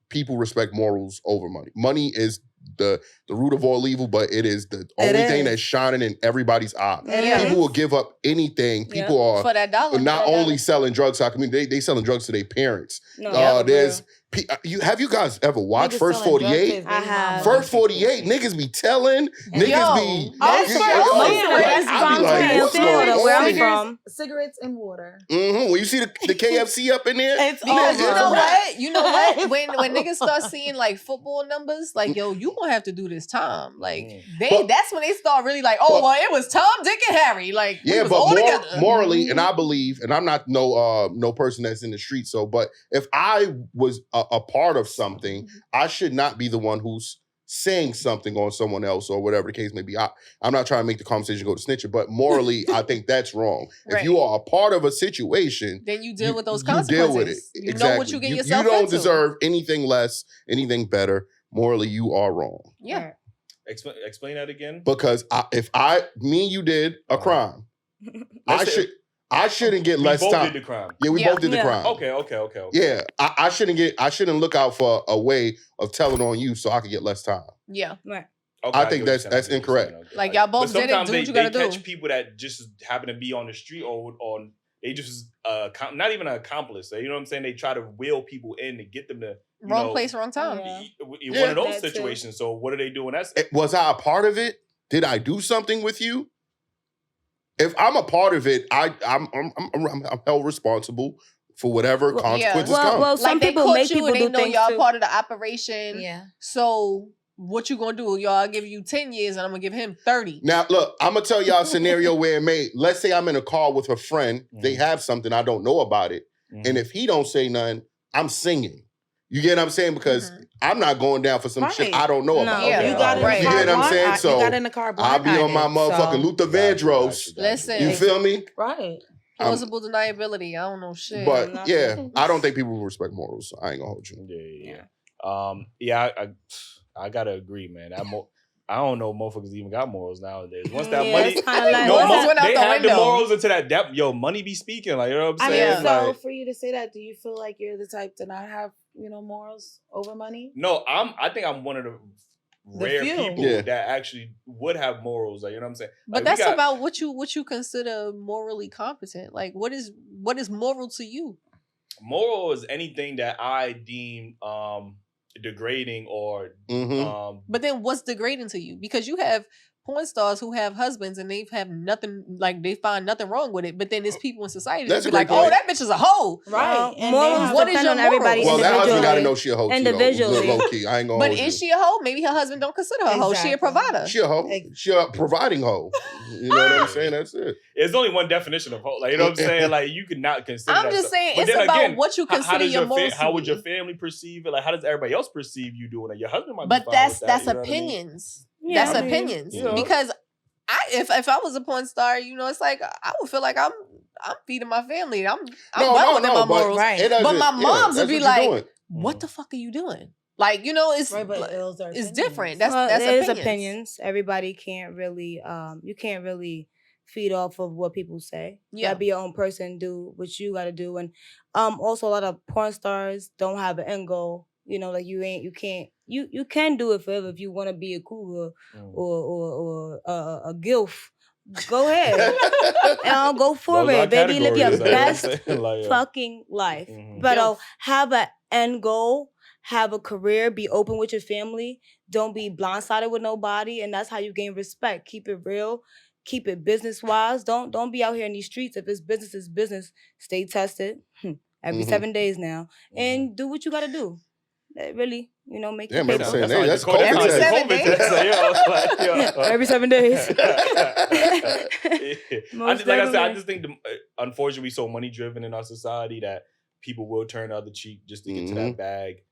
people respect morals over money. Money is the root of all evil, but it is the only thing that's shining in everybody's eye. People will give up anything. People are for that dollar. Not only selling drugs. I mean, they selling drugs to their parents. Have you guys ever watched First 48? I have. First 48, niggas be telling. Niggas be. That's where I'm from. Cigarettes and water. When you see the KFC up in there, it's because you know what? When niggas start seeing like football numbers, like, yo, you gonna have to do this time. Like, that's when they start really like, it was Tom, Dick, and Harry. Like, morally, and I believe, and I'm not no person that's in the street. So, but if I was a part of something, I should not be the one who's saying something on someone else or whatever the case may be. I'm not trying to make the conversation go to snitching, but morally, I think that's wrong. If you are a part of a situation, then you deal with those consequences. You deal with it. You know what you get yourself into. You don't into. deserve anything less, anything better. Morally, you are wrong. Yeah. Explain that again. Because if me and you did a crime, I shouldn't get less time. We both did the crime. Yeah, we both did the crime. Okay. Yeah, I shouldn't look out for a way of telling on you so I can get less time. Yeah. Right. Okay, I think that's incorrect. Like, y'all both did it. Do what you gotta do. They catch people that just happen to be on the street or they just not even an accomplice. You know what I'm saying? They try to wheel people in to get them to wrong place, wrong time. One of those situations. So what are they doing? Was I a part of it? Did I do something with you? If I'm a part of it, I'm held responsible for whatever consequences come. Well, some people make people and they do know things y'all too. part of the operation. Yeah. So what you gonna do? Y'all, I'll give you 10 years and I'm gonna give him 30. Now, look, I'm gonna tell y'all a scenario where let's say I'm in a car with a friend. They have something, I don't know about it. And if he don't say nothing, I'm singing. You get what I'm saying? Because I'm not going down for some shit I don't know about. Yeah, you got you get what I'm saying? So you got in the car I'll be on my motherfucking Luther Vandross. Listen. You feel me? Right. Plausible deniability. I don't know shit. But yeah, I don't think people will respect morals. So I ain't gonna hold you. I gotta agree, man. I don't know motherfuckers even got morals nowadays. Once that money, they have the morals into that depth. Yo, money be speaking. Like, you know what I'm saying? So for you to say that, do you feel like you're the type to not have, morals over money? No, I think I'm one of the rare people that actually would have morals. Like, you know what I'm saying? But like, that's about what you consider morally competent. Like, what is moral to you? Moral is anything that I deem degrading or but then what's degrading to you? Because you have porn stars who have husbands and they have nothing, like they find nothing wrong with it, but then there's people in society that be like, oh, that bitch is a hoe. Right. Morals what is your everybody? Well, that husband gotta know she a hoe individually. Low key. I ain't gonna But is she a hoe? Maybe her husband don't consider her a hoe. She a provider. She a hoe. She a providing hoe. You know what I'm saying? That's it. There's only one definition of hoe. Like, you know what I'm saying? Like, you could not consider I'm just saying, it's about what you consider your morals. How would your family perceive it? Like, how does everybody else perceive you doing it? Your husband might but be fine with that, that's opinions. That's opinions. Because if I was a porn star, it's like I would feel like I'm feeding my family. I'm well within my morals. But my moms would be like, "What the fuck are you doing?" Like, it's different. That's opinions. Everybody can't really you can't really feed off of what people say. You gotta be your own person, do what you gotta do. And also a lot of porn stars don't have an end goal. Like you can do it forever if you want to be a cougar or a gilf. Go ahead. And I'll go for it, baby. Live your best fucking life. But have an end goal, have a career, be open with your family. Don't be blindsided with nobody, and that's how you gain respect. Keep it real. Keep it business wise. Don't be out here in these streets. If it's business. Stay tested every 7 days now, and do what you gotta do. Really, make it. Yeah, saying, hey, that's COVID. Every 7 days. Every 7 days. I just think, unfortunately, we're so money driven in our society that people will turn the other cheek just to get to that bag.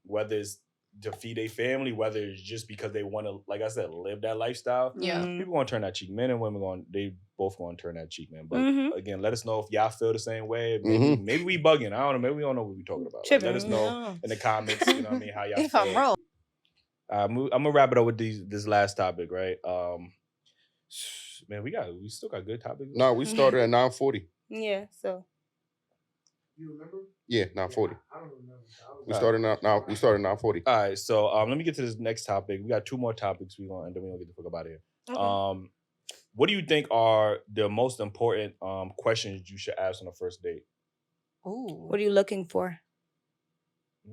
Whether it's to feed a family, whether it's just because they want to, like I said, live that lifestyle. Yeah, people gonna turn that cheek. Men and women they both gonna turn that cheek, man. But again, let us know if y'all feel the same way. Maybe we bugging. I don't know. Maybe we don't know what we talking about. Like, let us know in the comments. You know what I mean? How y'all if feel. I'm wrong. I'm gonna wrap it up with this last topic, right? Man, we still got good topics. No, we started at 9:40. Yeah, so. You remember? Yeah, 9:40. I don't remember. We started 9:40. All right, so let me get to this next topic. We got 2 more topics and then we're gonna get the fuck about here. Okay. What do you think are the most important questions you should ask on a first date? Ooh. What are you looking for?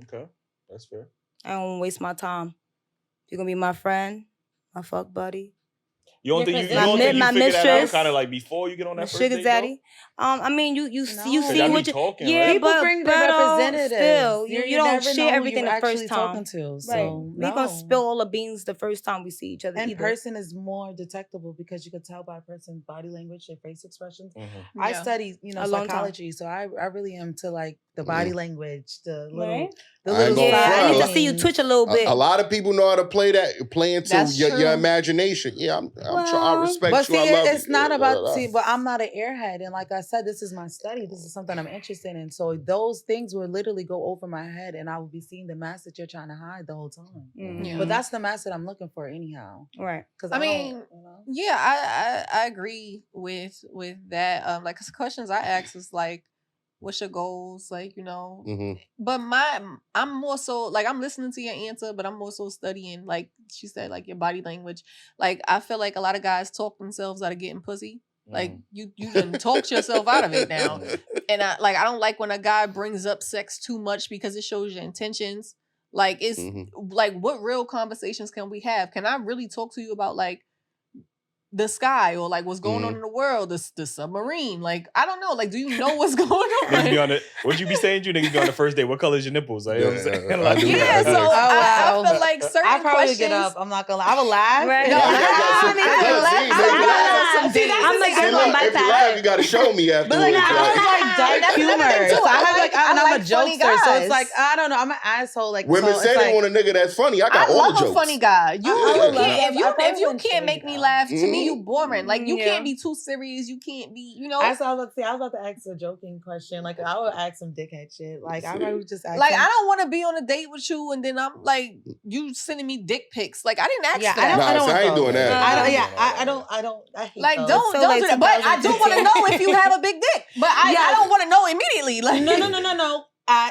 Okay, that's fair. I don't waste my time. You're gonna be my friend, my fuck buddy. You don't think you figure that out kind of like before you get on that first sugar date, daddy? I mean, you see what you talking, yeah, right? People bring their representatives. Still, you don't share everything the first time. So we gonna spill all the beans the first time we see each other. In person is more detectable because you can tell by a person's body language, their face expressions. I study, psychology, so I really am to like the body language, the little. I need to see you twitch a little bit. A lot of people know how to play into your imagination. Yeah, I respect but you. See, I love it's you. not about but I'm not an airhead, and like I said, this is my study. This is something I'm interested in. So those things will literally go over my head, and I will be seeing the mask that you're trying to hide the whole time. But that's the mask that I'm looking for, anyhow. Right? Because I agree with that. Like, 'cause the questions I ask is like, what's your goals? Like, but I'm more so like, I'm listening to your answer, but I'm more so studying, like she said, like your body language. Like, I feel like a lot of guys talk themselves out of getting pussy. Like you done talked yourself out of it now. And I don't like when a guy brings up sex too much because it shows your intentions. Like it's like, what real conversations can we have? Can I really talk to you about like the sky or like what's going on in the world, the submarine? Like, I don't know. Like, do you know what's going on? What you be saying? You niggas be on the first date. What color is your nipples? Like, you know what I'm saying? So I feel like certain I probably questions. get up. I'm not gonna lie. I would laugh. Right. No, If you laugh, you gotta show me afterwards. But like, I was like dark humor. So I'm a jokester. Guys. So it's like, I don't know. I'm an asshole. Like women say they want a nigga that's funny. I got all the jokes. I love a funny guy. If you probably can't make me laugh, to me you boring. Like you can't be too serious. You can't be, you know. I was about to ask a joking question. Like I would ask some dickhead shit. Like I would just ask. Like I don't want to be on a date with you, and then I'm like, you sending me dick pics. Like I didn't ask that. I ain't doing that. I hate like those. don't do that. But I do want to know if you have a big dick. But I don't want to know immediately. Like No.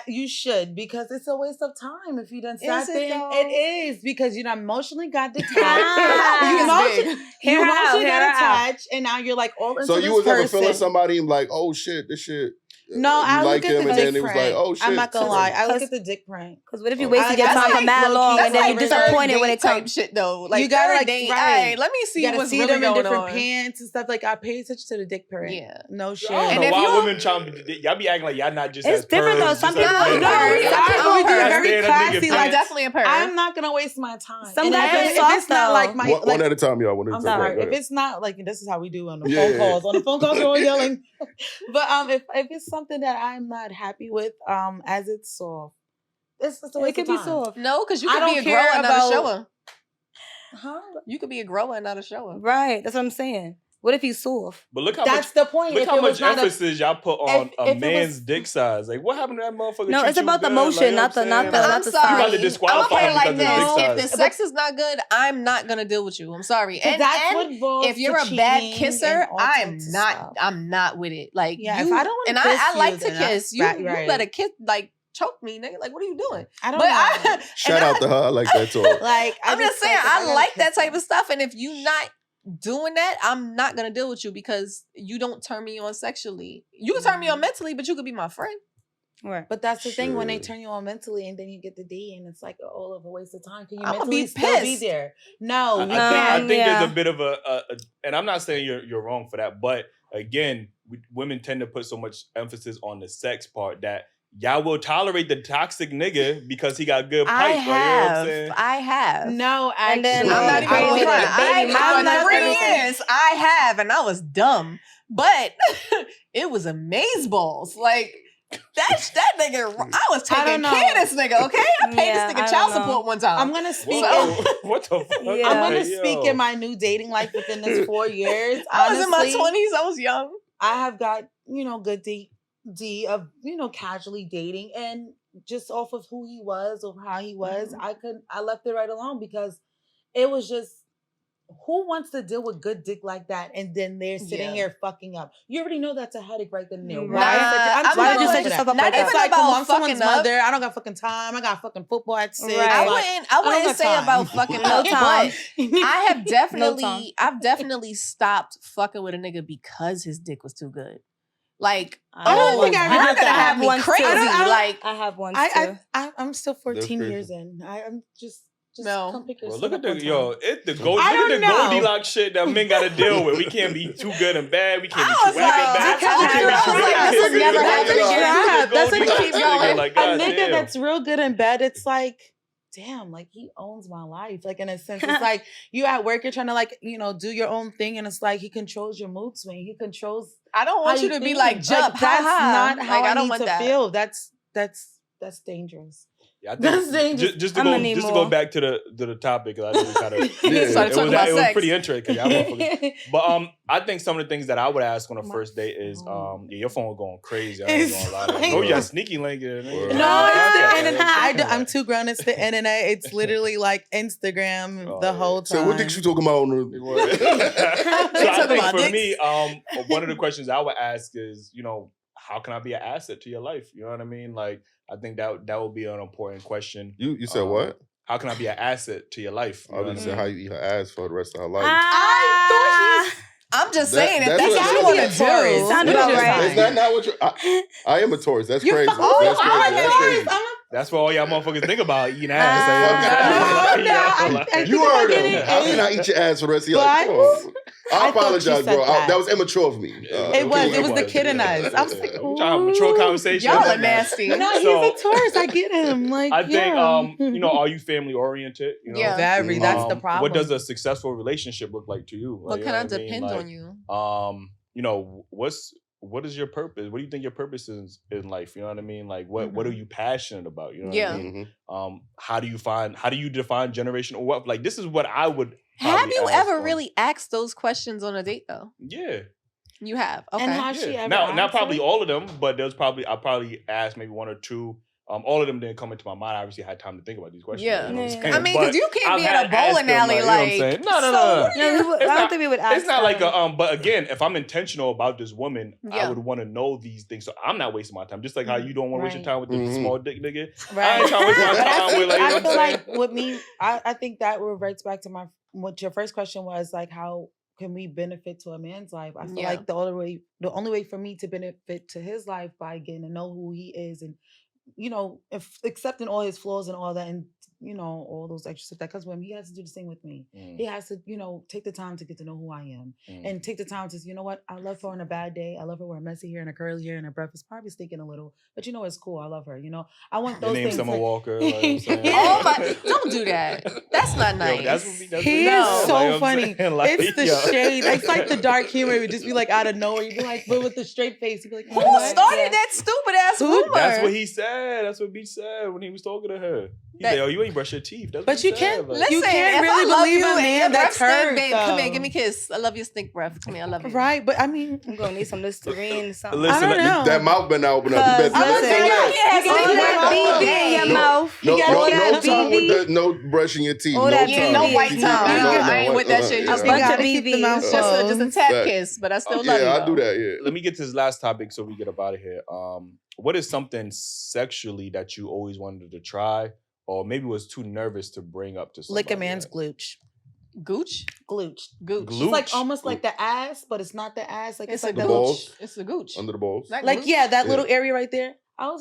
You should, because it's a waste of time if you done sat there. It is, because you emotionally got detached. you emotionally got attached, and now you're like all into So this you was ever person. feeling somebody and like, oh shit, this shit. No, I like look at him, the and dick then it was like, print. oh shit. I'm not gonna lie. I look at the dick print. Because what if you wasted your time for mad long and then you're disappointed when it comes? Shit though, like You gotta third date. Right. Let me see what's see really them in going different on. pants and stuff. Like I pay attention to the dick print. Yeah, no shit. I don't know why women trying to y'all be acting like y'all not just. It's different though. Some people we do it very classy. I'm definitely a perv. I'm not gonna waste my time. Some guys are soft. It's not like my one at a time, y'all. I'm sorry. If it's not like, this is how we do on the phone calls. On the phone calls, we're all yelling. But if it's something that I'm not happy with, as it's soft, it's a waste of time. Be soft. No, because you could be a grower and not a shower. Huh? You could be a grower and not a shower. Right. That's what I'm saying. What if he's soft? But look how that's the point. Look how much emphasis y'all put on a man's dick size. Like, what happened to that motherfucker? No, it's about the motion, not the size. I'm sorry. You disqualify him like because this. of If the sex is not good, I'm not gonna deal with you. I'm sorry. And what if you're a bad kisser, I'm not with it. Like, if I don't want to kiss I like to kiss. You better kiss, like, choke me, nigga. Like, what are you doing? I don't know. Shout out to her. I like that talk. Like, I'm just saying, I like that type of stuff. And if you not doing that, I'm not gonna deal with you because you don't turn me on sexually. You can turn me on mentally, but you could be my friend. Right. But that's the thing, when they turn you on mentally and then you get the D and it's like all of a waste of time. Can you I'm mentally be still be pissed. there? No. I think there's a bit of a and I'm not saying you're wrong for that, but again, women tend to put so much emphasis on the sex part that y'all will tolerate the toxic nigga because he got good pipe. I have. No, actually. And then I'm not even gonna front. For 3 years, I have, and I was dumb. But it was amazeballs. Like, that nigga, I was taking care of this nigga, okay? I paid this nigga child support one time. I'm gonna speak. What the fuck? Yeah. I'm gonna speak in my new dating life within this 4 years. I was in my 20s. I was young. I have got, good D of, casually dating, and just off of who he was or how he was, I left it right alone because it was just, who wants to deal with good dick like that and then they're sitting here fucking up? You already know that's a headache right then and there. Why did you set yourself up like that? It's like, I'm someone's mother. I don't got fucking time. I got fucking football at 6. Right. I wouldn't say about fucking up, but I've definitely stopped fucking with a nigga because his dick was too good. Like, you're gonna have me crazy. I have one too. I'm still 14 years in. I'm just come pick yourself look at up the Goldilocks shit that men gotta deal with. We can't be too good and bad. We can't be too bad. This would never happen. That's what keep going. A nigga that's real good and bad, it's like, damn, like he owns my life. Like, in a sense, it's like you at work, you're trying to do your own thing, and it's like he controls your mood swing. He controls. I don't want you to be like, jump. That's not how I don't need want to feel. That's dangerous. Yeah, I think just to go back to the topic, I think we kind of it was pretty interesting. But I think some of the things that I would ask on a first date is your phone was going crazy. I ain't gonna lie. Oh, you got sneaky link. No, it's the internet. I'm too grown. It's the internet. It's literally like Instagram the whole time. So what did you talking about? So I think for me, one of the questions I would ask is, how can I be an asset to your life? You know what I mean? Like, I think that would be an important question. You said what? How can I be an asset to your life? I was say how you eat her ass for the rest of her life. I'm just saying, if that's what what you want to do. Sound about right. Is that not what you... I am a Taurus. That's crazy. That's crazy. That's what all y'all motherfuckers think about eating ass. You heard him. How can I eat your ass for the rest of your life? Come on. I apologize, bro. That was immature of me. It was the kid in us. I was like, trying to have a mature conversation. Y'all are nasty. No, he's a Taurus. I get him. Like, I think, you know, are you family oriented? You know? Yeah. Very. That's the problem. What does a successful relationship look like to you? What kind of depends on you? You know, what is your purpose? What do you think your purpose is in life? You know what I mean? Like, what are you passionate about? You know what I mean? How do you define generational wealth? Like, this is what I would. Have you ever really asked those questions on a date though? Yeah. You have. Okay. And has she ever not probably all of them, but I probably asked maybe one or two. All of them didn't come into my mind. I obviously had time to think about these questions. Yeah. You know I mean, because you can't be at a bowling alley like. No. I don't think we would ask. It's not like a but again, if I'm intentional about this woman, I would want to know these things. So I'm not wasting my time. Just like how you don't want to waste your time with the small dick nigga. Right. I ain't trying to waste my time with like. I feel like with me, I think that reverts back to what your first question was, like how can we benefit to a man's life? I feel like the only way for me to benefit to his life by getting to know who he is and, you know, if accepting all his flaws and all that, and you know, all those extra stuff that comes with him, he has to do the same with me. He has to, you know, take the time to get to know who I am and take the time to, you know what, I love her on a bad day. I love her with her messy hair and her curly hair and her breath is probably stinking a little, but you know, it's cool. I love her, you know. I want those things. Summer Walker. Like, oh my, don't do that. That's not nice. He is so funny. Like, it's the shade. It's like the dark humor. It would just be like out of nowhere. You'd be like, but with the straight face, you'd be like, who started that stupid ass rumor? That's what he said. That's what Beach said when he was talking to her. He said, "Oh, you ain't brush your teeth." That's but you can't. Listen, you can't really believe a man that's hurt. Babe, come here, give me a kiss. I love your stink breath. Come here, I love you. Right, but I mean, I'm gonna need some Listerine or something. Listen, I don't know. That mouth better not open up. You better all that BB in your mouth. No time with no brushing your teeth. No white tongue. I ain't with that shit. Just a bunch of BBs. Just a tap kiss, but I still love you. Yeah, I do that. Yeah. Let me get to this last topic so we get up out of here. What is something sexually that you always wanted to try, or maybe was too nervous to bring up to somebody? Lick a man's gluch. Gooch? Glooch. Gooch. It's like almost like the ass, but it's not the ass. Like it's like the balls. It's the gooch. Under the balls. Like, yeah, that little area right there.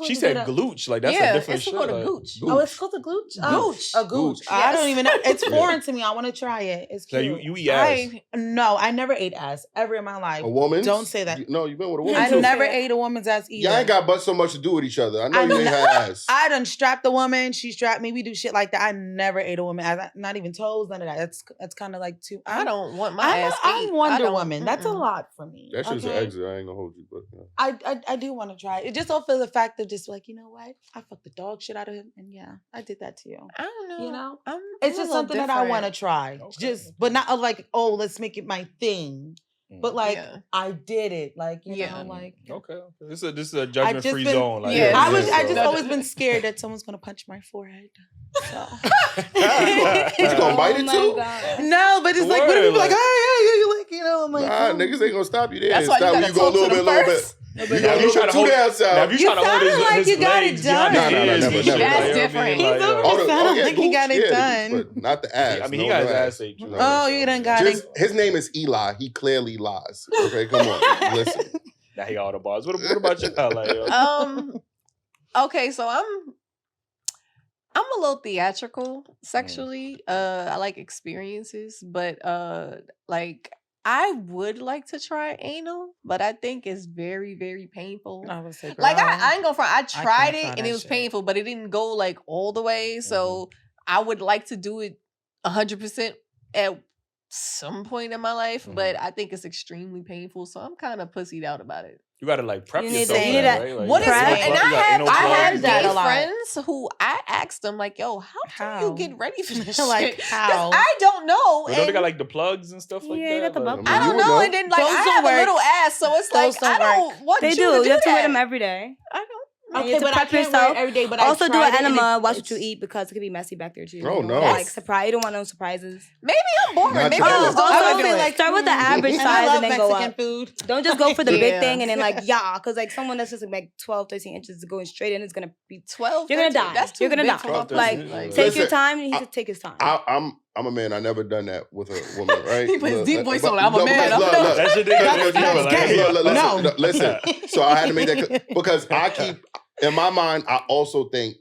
She said glooch. Like, that's a different shit. It's called a gooch. Oh, it's called a glooch? Gooch. A gooch. Yes. I don't even know. It's foreign to me. I want to try it. It's cute. So you eat ass? No, I never ate ass ever in my life. A woman? Don't say that. No, you've been with a woman. I never ate a woman's ass either. Y'all ain't got but so much to do with each other. I know you ain't had ass. I done strapped the woman. She strapped me. We do shit like that. I never ate a woman ass. Not even toes, none of that. That's kind of like too. I don't want my ass I'm Wonder Woman. That's a lot for me. That's just an exit. I ain't gonna hold you. But I do want to try it. Just all for the fact of just like, you know what? I fucked the dog shit out of him, and yeah, I did that to you. I don't know. You know, it's just something that I want to try. Okay. But not like, oh, let's make it my thing. But like, I did it. Like, you know, like okay. This is a judgment-free zone. Like, I just always been scared that someone's gonna punch my forehead. So. You gonna bite it too? No, but it's like, what if you be like, hey, you like, you know, I'm like, nah, niggas ain't gonna stop you there. That's why you go a little bit. You trying to hold down south. You sounded like you got it done. Never. That's different. He's over sounded like he got it done. But not the ass. I mean, he got his ass ate. Oh, you done got it. His name is Eli. He clearly lies. Okay, come on. Listen. Now he all the bars. What about you, LA? Okay, so I'm a little theatrical sexually. I like experiences, but like I would like to try anal, but I think it's very, very painful. I would say, like I ain't gonna front. I tried it and it was painful, but it didn't go like all the way. So I would like to do it 100% at some point in my life, but I think it's extremely painful. So I'm kind of pussied out about it. You gotta like prep yourself. Right? Like, what is it? And I have gay friends who I asked them like, "Yo, how do you get ready for this like, shit?" how? I don't know. Don't they got like the plugs and stuff like that? I don't know. And then like I have a little ass, so it's like I don't want you to do that. You have to wear them every day. I don't. Okay, but I can't wear it every day. But also do an enema. Watch what you eat because it could be messy back there too. Oh no! Like surprise, you don't want no surprises. Maybe I'm boring. Maybe I'll like start with the average size and then go up. Food. Don't just go for the big thing and then like because like someone that's just like 12, 13 inches going straight in is gonna be 12. You're gonna die. You're gonna die. Like take your time. And he should take his time. I'm I'm a man. I never done that with a woman, right? He put his deep voice on it. I'm a man. That's your thing. Listen. So I had to make that because I keep in my mind. I also think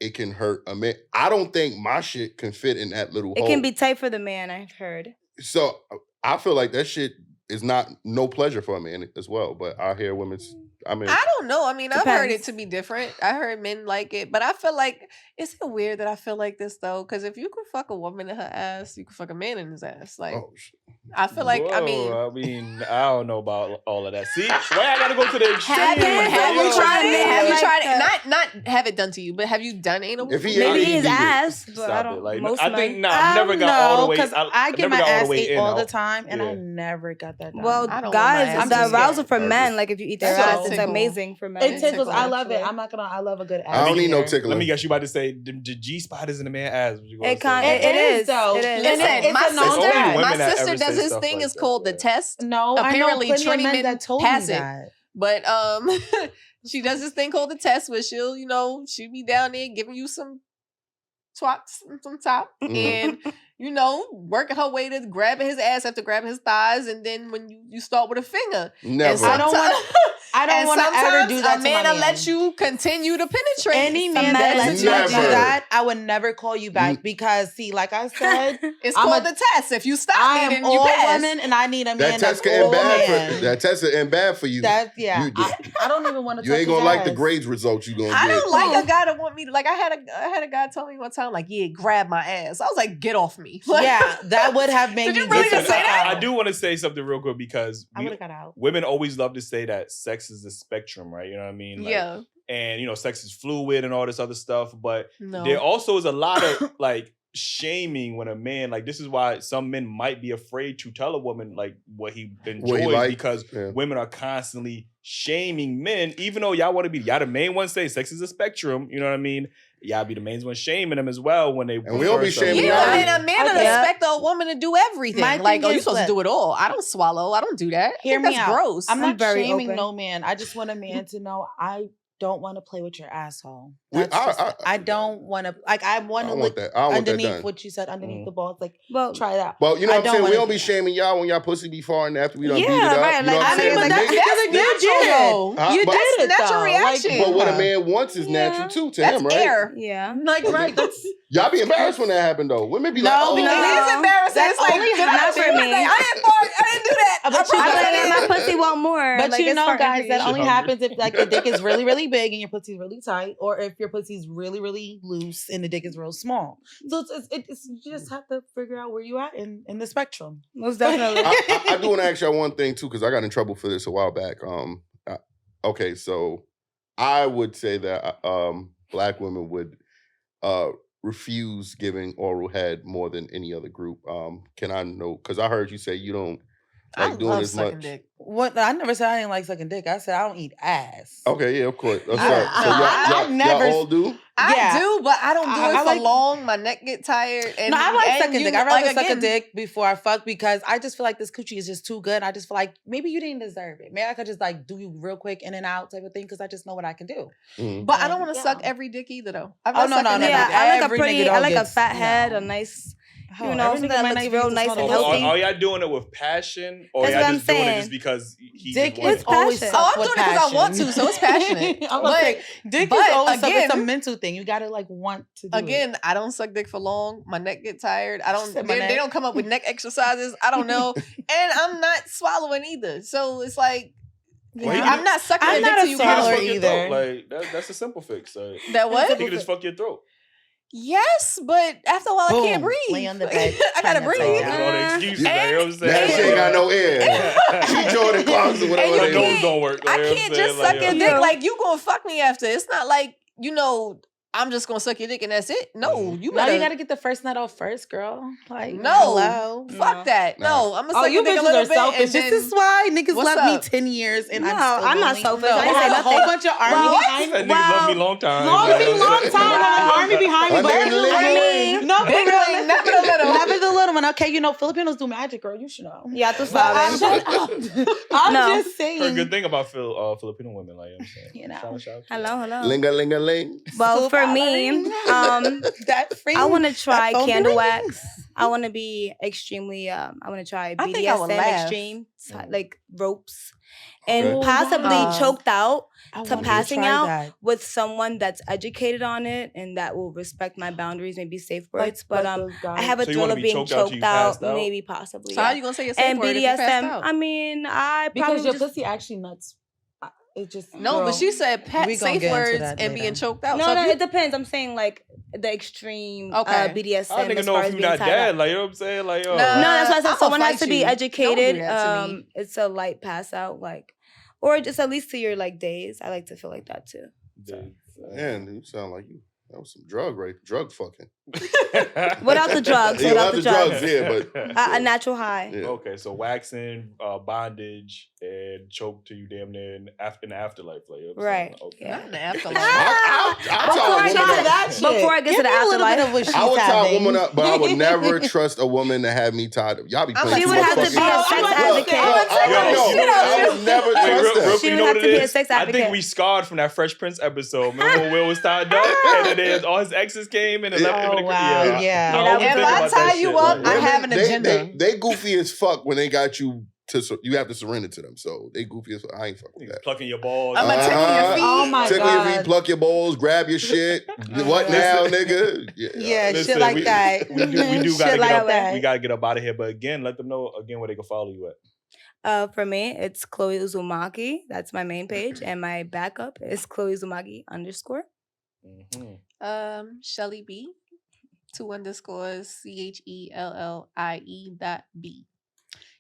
it can hurt a man. I don't think my shit can fit in that little hole. It can be tight for the man. I've heard. So I feel like that shit is not no pleasure for a man as well. But I hear women's. I don't know. I mean, I've heard it to be different. I heard men like it, but I feel like is it weird that I feel like this though? Because if you could fuck a woman in her ass, you could fuck a man in his ass. Like, I feel like I don't know about all of that. See, why I gotta go to the extreme? Have you tried it? Have you tried it? Not have it done to you, but have you done anal? Maybe his ass, but I don't. I think I've never got all the way. Because I get my ass ate all the time, and I never got that done. Well, guys, the arousal for men, like if you eat their ass, it's amazing for men. It tickles. I love it. I'm not gonna. I love a good ass. I don't need no tickling. Let me guess. You about to say the G spot is in the man's ass? It is though. Listen, my sister does this thing. It's called the test. No, apparently I know plenty of men that told me pass that. it. But she does this thing called the test where she'll be down there giving you some twats from top and working her way to grabbing his ass after grabbing his thighs, and then when you start with a finger. Never. I don't want to ever do that. A man will let you continue to penetrate. Any man that lets you do that, I would never call you back because, see, like I said, it's called the test. If you stop it, then you all pass. Women, and I need a man that test can end bad. That test will end bad for you. I don't even want to. You ain't gonna like the grades results you gonna get. I don't like a guy that want me to. Like I had a guy tell me one time, like, yeah, grab my ass. I was like, get off me. Yeah, that would have made me. Did you really say that? I do want to say something real quick because I would have got out. Women always love to say that sex is a spectrum, right? You know what I mean? Like, yeah. And sex is fluid and all this other stuff, but there also is a lot of like shaming when a man, like, this is why some men might be afraid to tell a woman like what he enjoys because women are constantly shaming men, even though y'all want to be the main ones say sex is a spectrum. You know what I mean? Y'all be the main ones shaming them as well when they. And we don't be shaming. Yeah, I mean, a man doesn't expect a woman to do everything. Like, you're supposed to do it all. I don't swallow. I don't do that. Hear me out. That's gross. I'm not shaming no man. I just want a man to know I don't want to play with your asshole. I don't want to. Like, I want to look underneath what you said, underneath the balls. Like, try that. Well, you know what I'm saying? We don't be shaming y'all when y'all pussy be falling after we done beat it up. Right. You know what I'm saying? But that's natural. You did it. Natural reaction. But what a man wants is natural too to him, right? Air. Yeah. Like, right. Y'all be embarrassed when that happened though. Women be like, it is embarrassing. That's it's like, only not for me. I didn't do that. My pussy want more. But like, guys, that only happens if like the dick is really, really big and your pussy's really tight, or if your pussy's really, really loose and the dick is real small. So it's you just have to figure out where you at in the spectrum. Most definitely. I do want to ask y'all one thing too, because I got in trouble for this a while back. Okay, so I would say that Black women would refuse giving oral head more than any other group. Can I know? Because I heard you say you don't like doing as much. Dick. What? I never said I didn't like sucking dick. I said I don't eat ass. Okay, yeah, of course. Y'all all do? I do, but I don't do it for long. My neck get tired. And, I like sucking dick. I'd rather suck a dick before I fuck because I just feel like this coochie is just too good. I just feel like maybe you didn't deserve it. Maybe I could just like do you real quick in and out type of thing because I just know what I can do. Mm-hmm. But I don't want to suck every dick either though. No. I like a fat head, a nice. Something that looks real nice and healthy. Are y'all doing it with passion, or y'all just doing it just because he dick is always I'm doing it because I want to, so it's passionate. Dick is always it's a mental thing. You gotta like want to do it. I don't suck dick for long. My neck get tired. They don't come up with neck exercises. I don't know, and I'm not swallowing either. So it's like. I'm not sucking I'm dick not till you swallower either. Like that's a simple fix. That what? You can just fuck your throat. Yes, but after a while I can't breathe. Lay on the bed. I gotta breathe. That shit ain't got no air. She Jordan Clarkson or whatever. The nose don't work. I can't just suck your dick. Like, you gonna fuck me after. It's not like, I'm just gonna suck your dick and that's it. No, you gotta get the first nut off first, girl. Like, hello. Fuck that. No, I'm gonna suck your dick a little bit. Selfish. This is why niggas love me 10 years and I'm not selfish. I had a whole bunch of army behind me. Niggas love me long time. Long time. Army behind me. But never the little one. Okay, Filipinos do magic, girl. You should know. Yeah, tú sabes. I'm just saying. Heard a good thing about Filipino women, like I'm saying. Hello. Ling-a-ling-a-ling. Well, for me, I want to try candle wax. I want to be extremely. I want to try I think I would BDSM laugh. extreme, like ropes, and possibly choked out to passing out with someone that's educated on it and that will respect my boundaries, maybe safe words. But I have a thrill of being choked out, maybe possibly. So how you gonna say your safe word if you passed out? I mean, because your pussy actually nuts. It just but she said safe words and being choked out. No, it depends. I'm saying like the extreme BDSM. I don't even know if you're not dead. Like, you know what I'm saying? Like, no, that's why I said someone has to be educated. It's a light pass out, like, or just at least to your like days. I like to feel like that too. Man, you sound like you. That was some drug fucking. Without the drugs. Without the drugs, yeah, but a natural high. Yeah. Okay, so waxing, bondage, and choke to you damn near in the afterlife. Like, you know right. Okay. Not in the afterlife. Before I get to the afterlife. I would tie a woman up, but I would never trust a woman to have me tied up. Y'all be playing She would have to be a sex advocate. I would never trust her. She would have to be a sex advocate. I think we scarred from that Fresh Prince episode. Remember when Will was tied up and then all his exes came in and left him in the crib? Yeah. If I tie you up, I have an agenda. They goofy as fuck when they got you. You have to surrender to them, so they goofy as fuck. I ain't fuck with that. Plucking your balls. I'm gonna tickle your feet. Oh my tickle God. your feet, pluck your balls, grab your shit. What now, nigga? Yeah, listen, shit like that. We do gotta get up. We gotta get up out of here. But again, let them know again where they can follow you at. For me, it's Chloe Uzumaki. That's my main page, and my backup is Chloe Uzumaki _. Shelly B. 2 _ CHELLIE.B.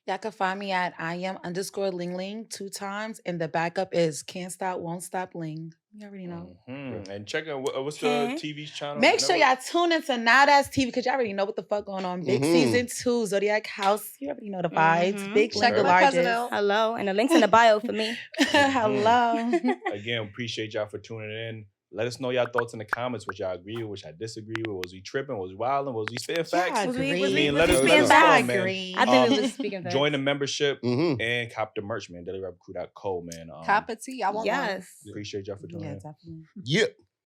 Y'all can find me at IAM_Ling 2 times, and the backup is Can't Stop, Won't Stop Ling. You already know. And check out what's the TV channel. Make sure y'all tune into Now That's TV because y'all already know what the fuck going on. Big season 2, Zodiac House. You already know the vibes. Big check the my cousin largest. out. Hello, and the link's in the bio for me. Hello. Again, appreciate y'all for tuning in. Let us know y'all thoughts in the comments, what y'all agree with, what y'all disagree with. Was we tripping? Was we wilding? Was we spitting facts? Let us know, man. I think we was speaking facts. Join the membership and cop the merch, man. DailyRapUpCrew.co, man. Cop a tea. I want one. Appreciate y'all for tuning in. Definitely. Yeah.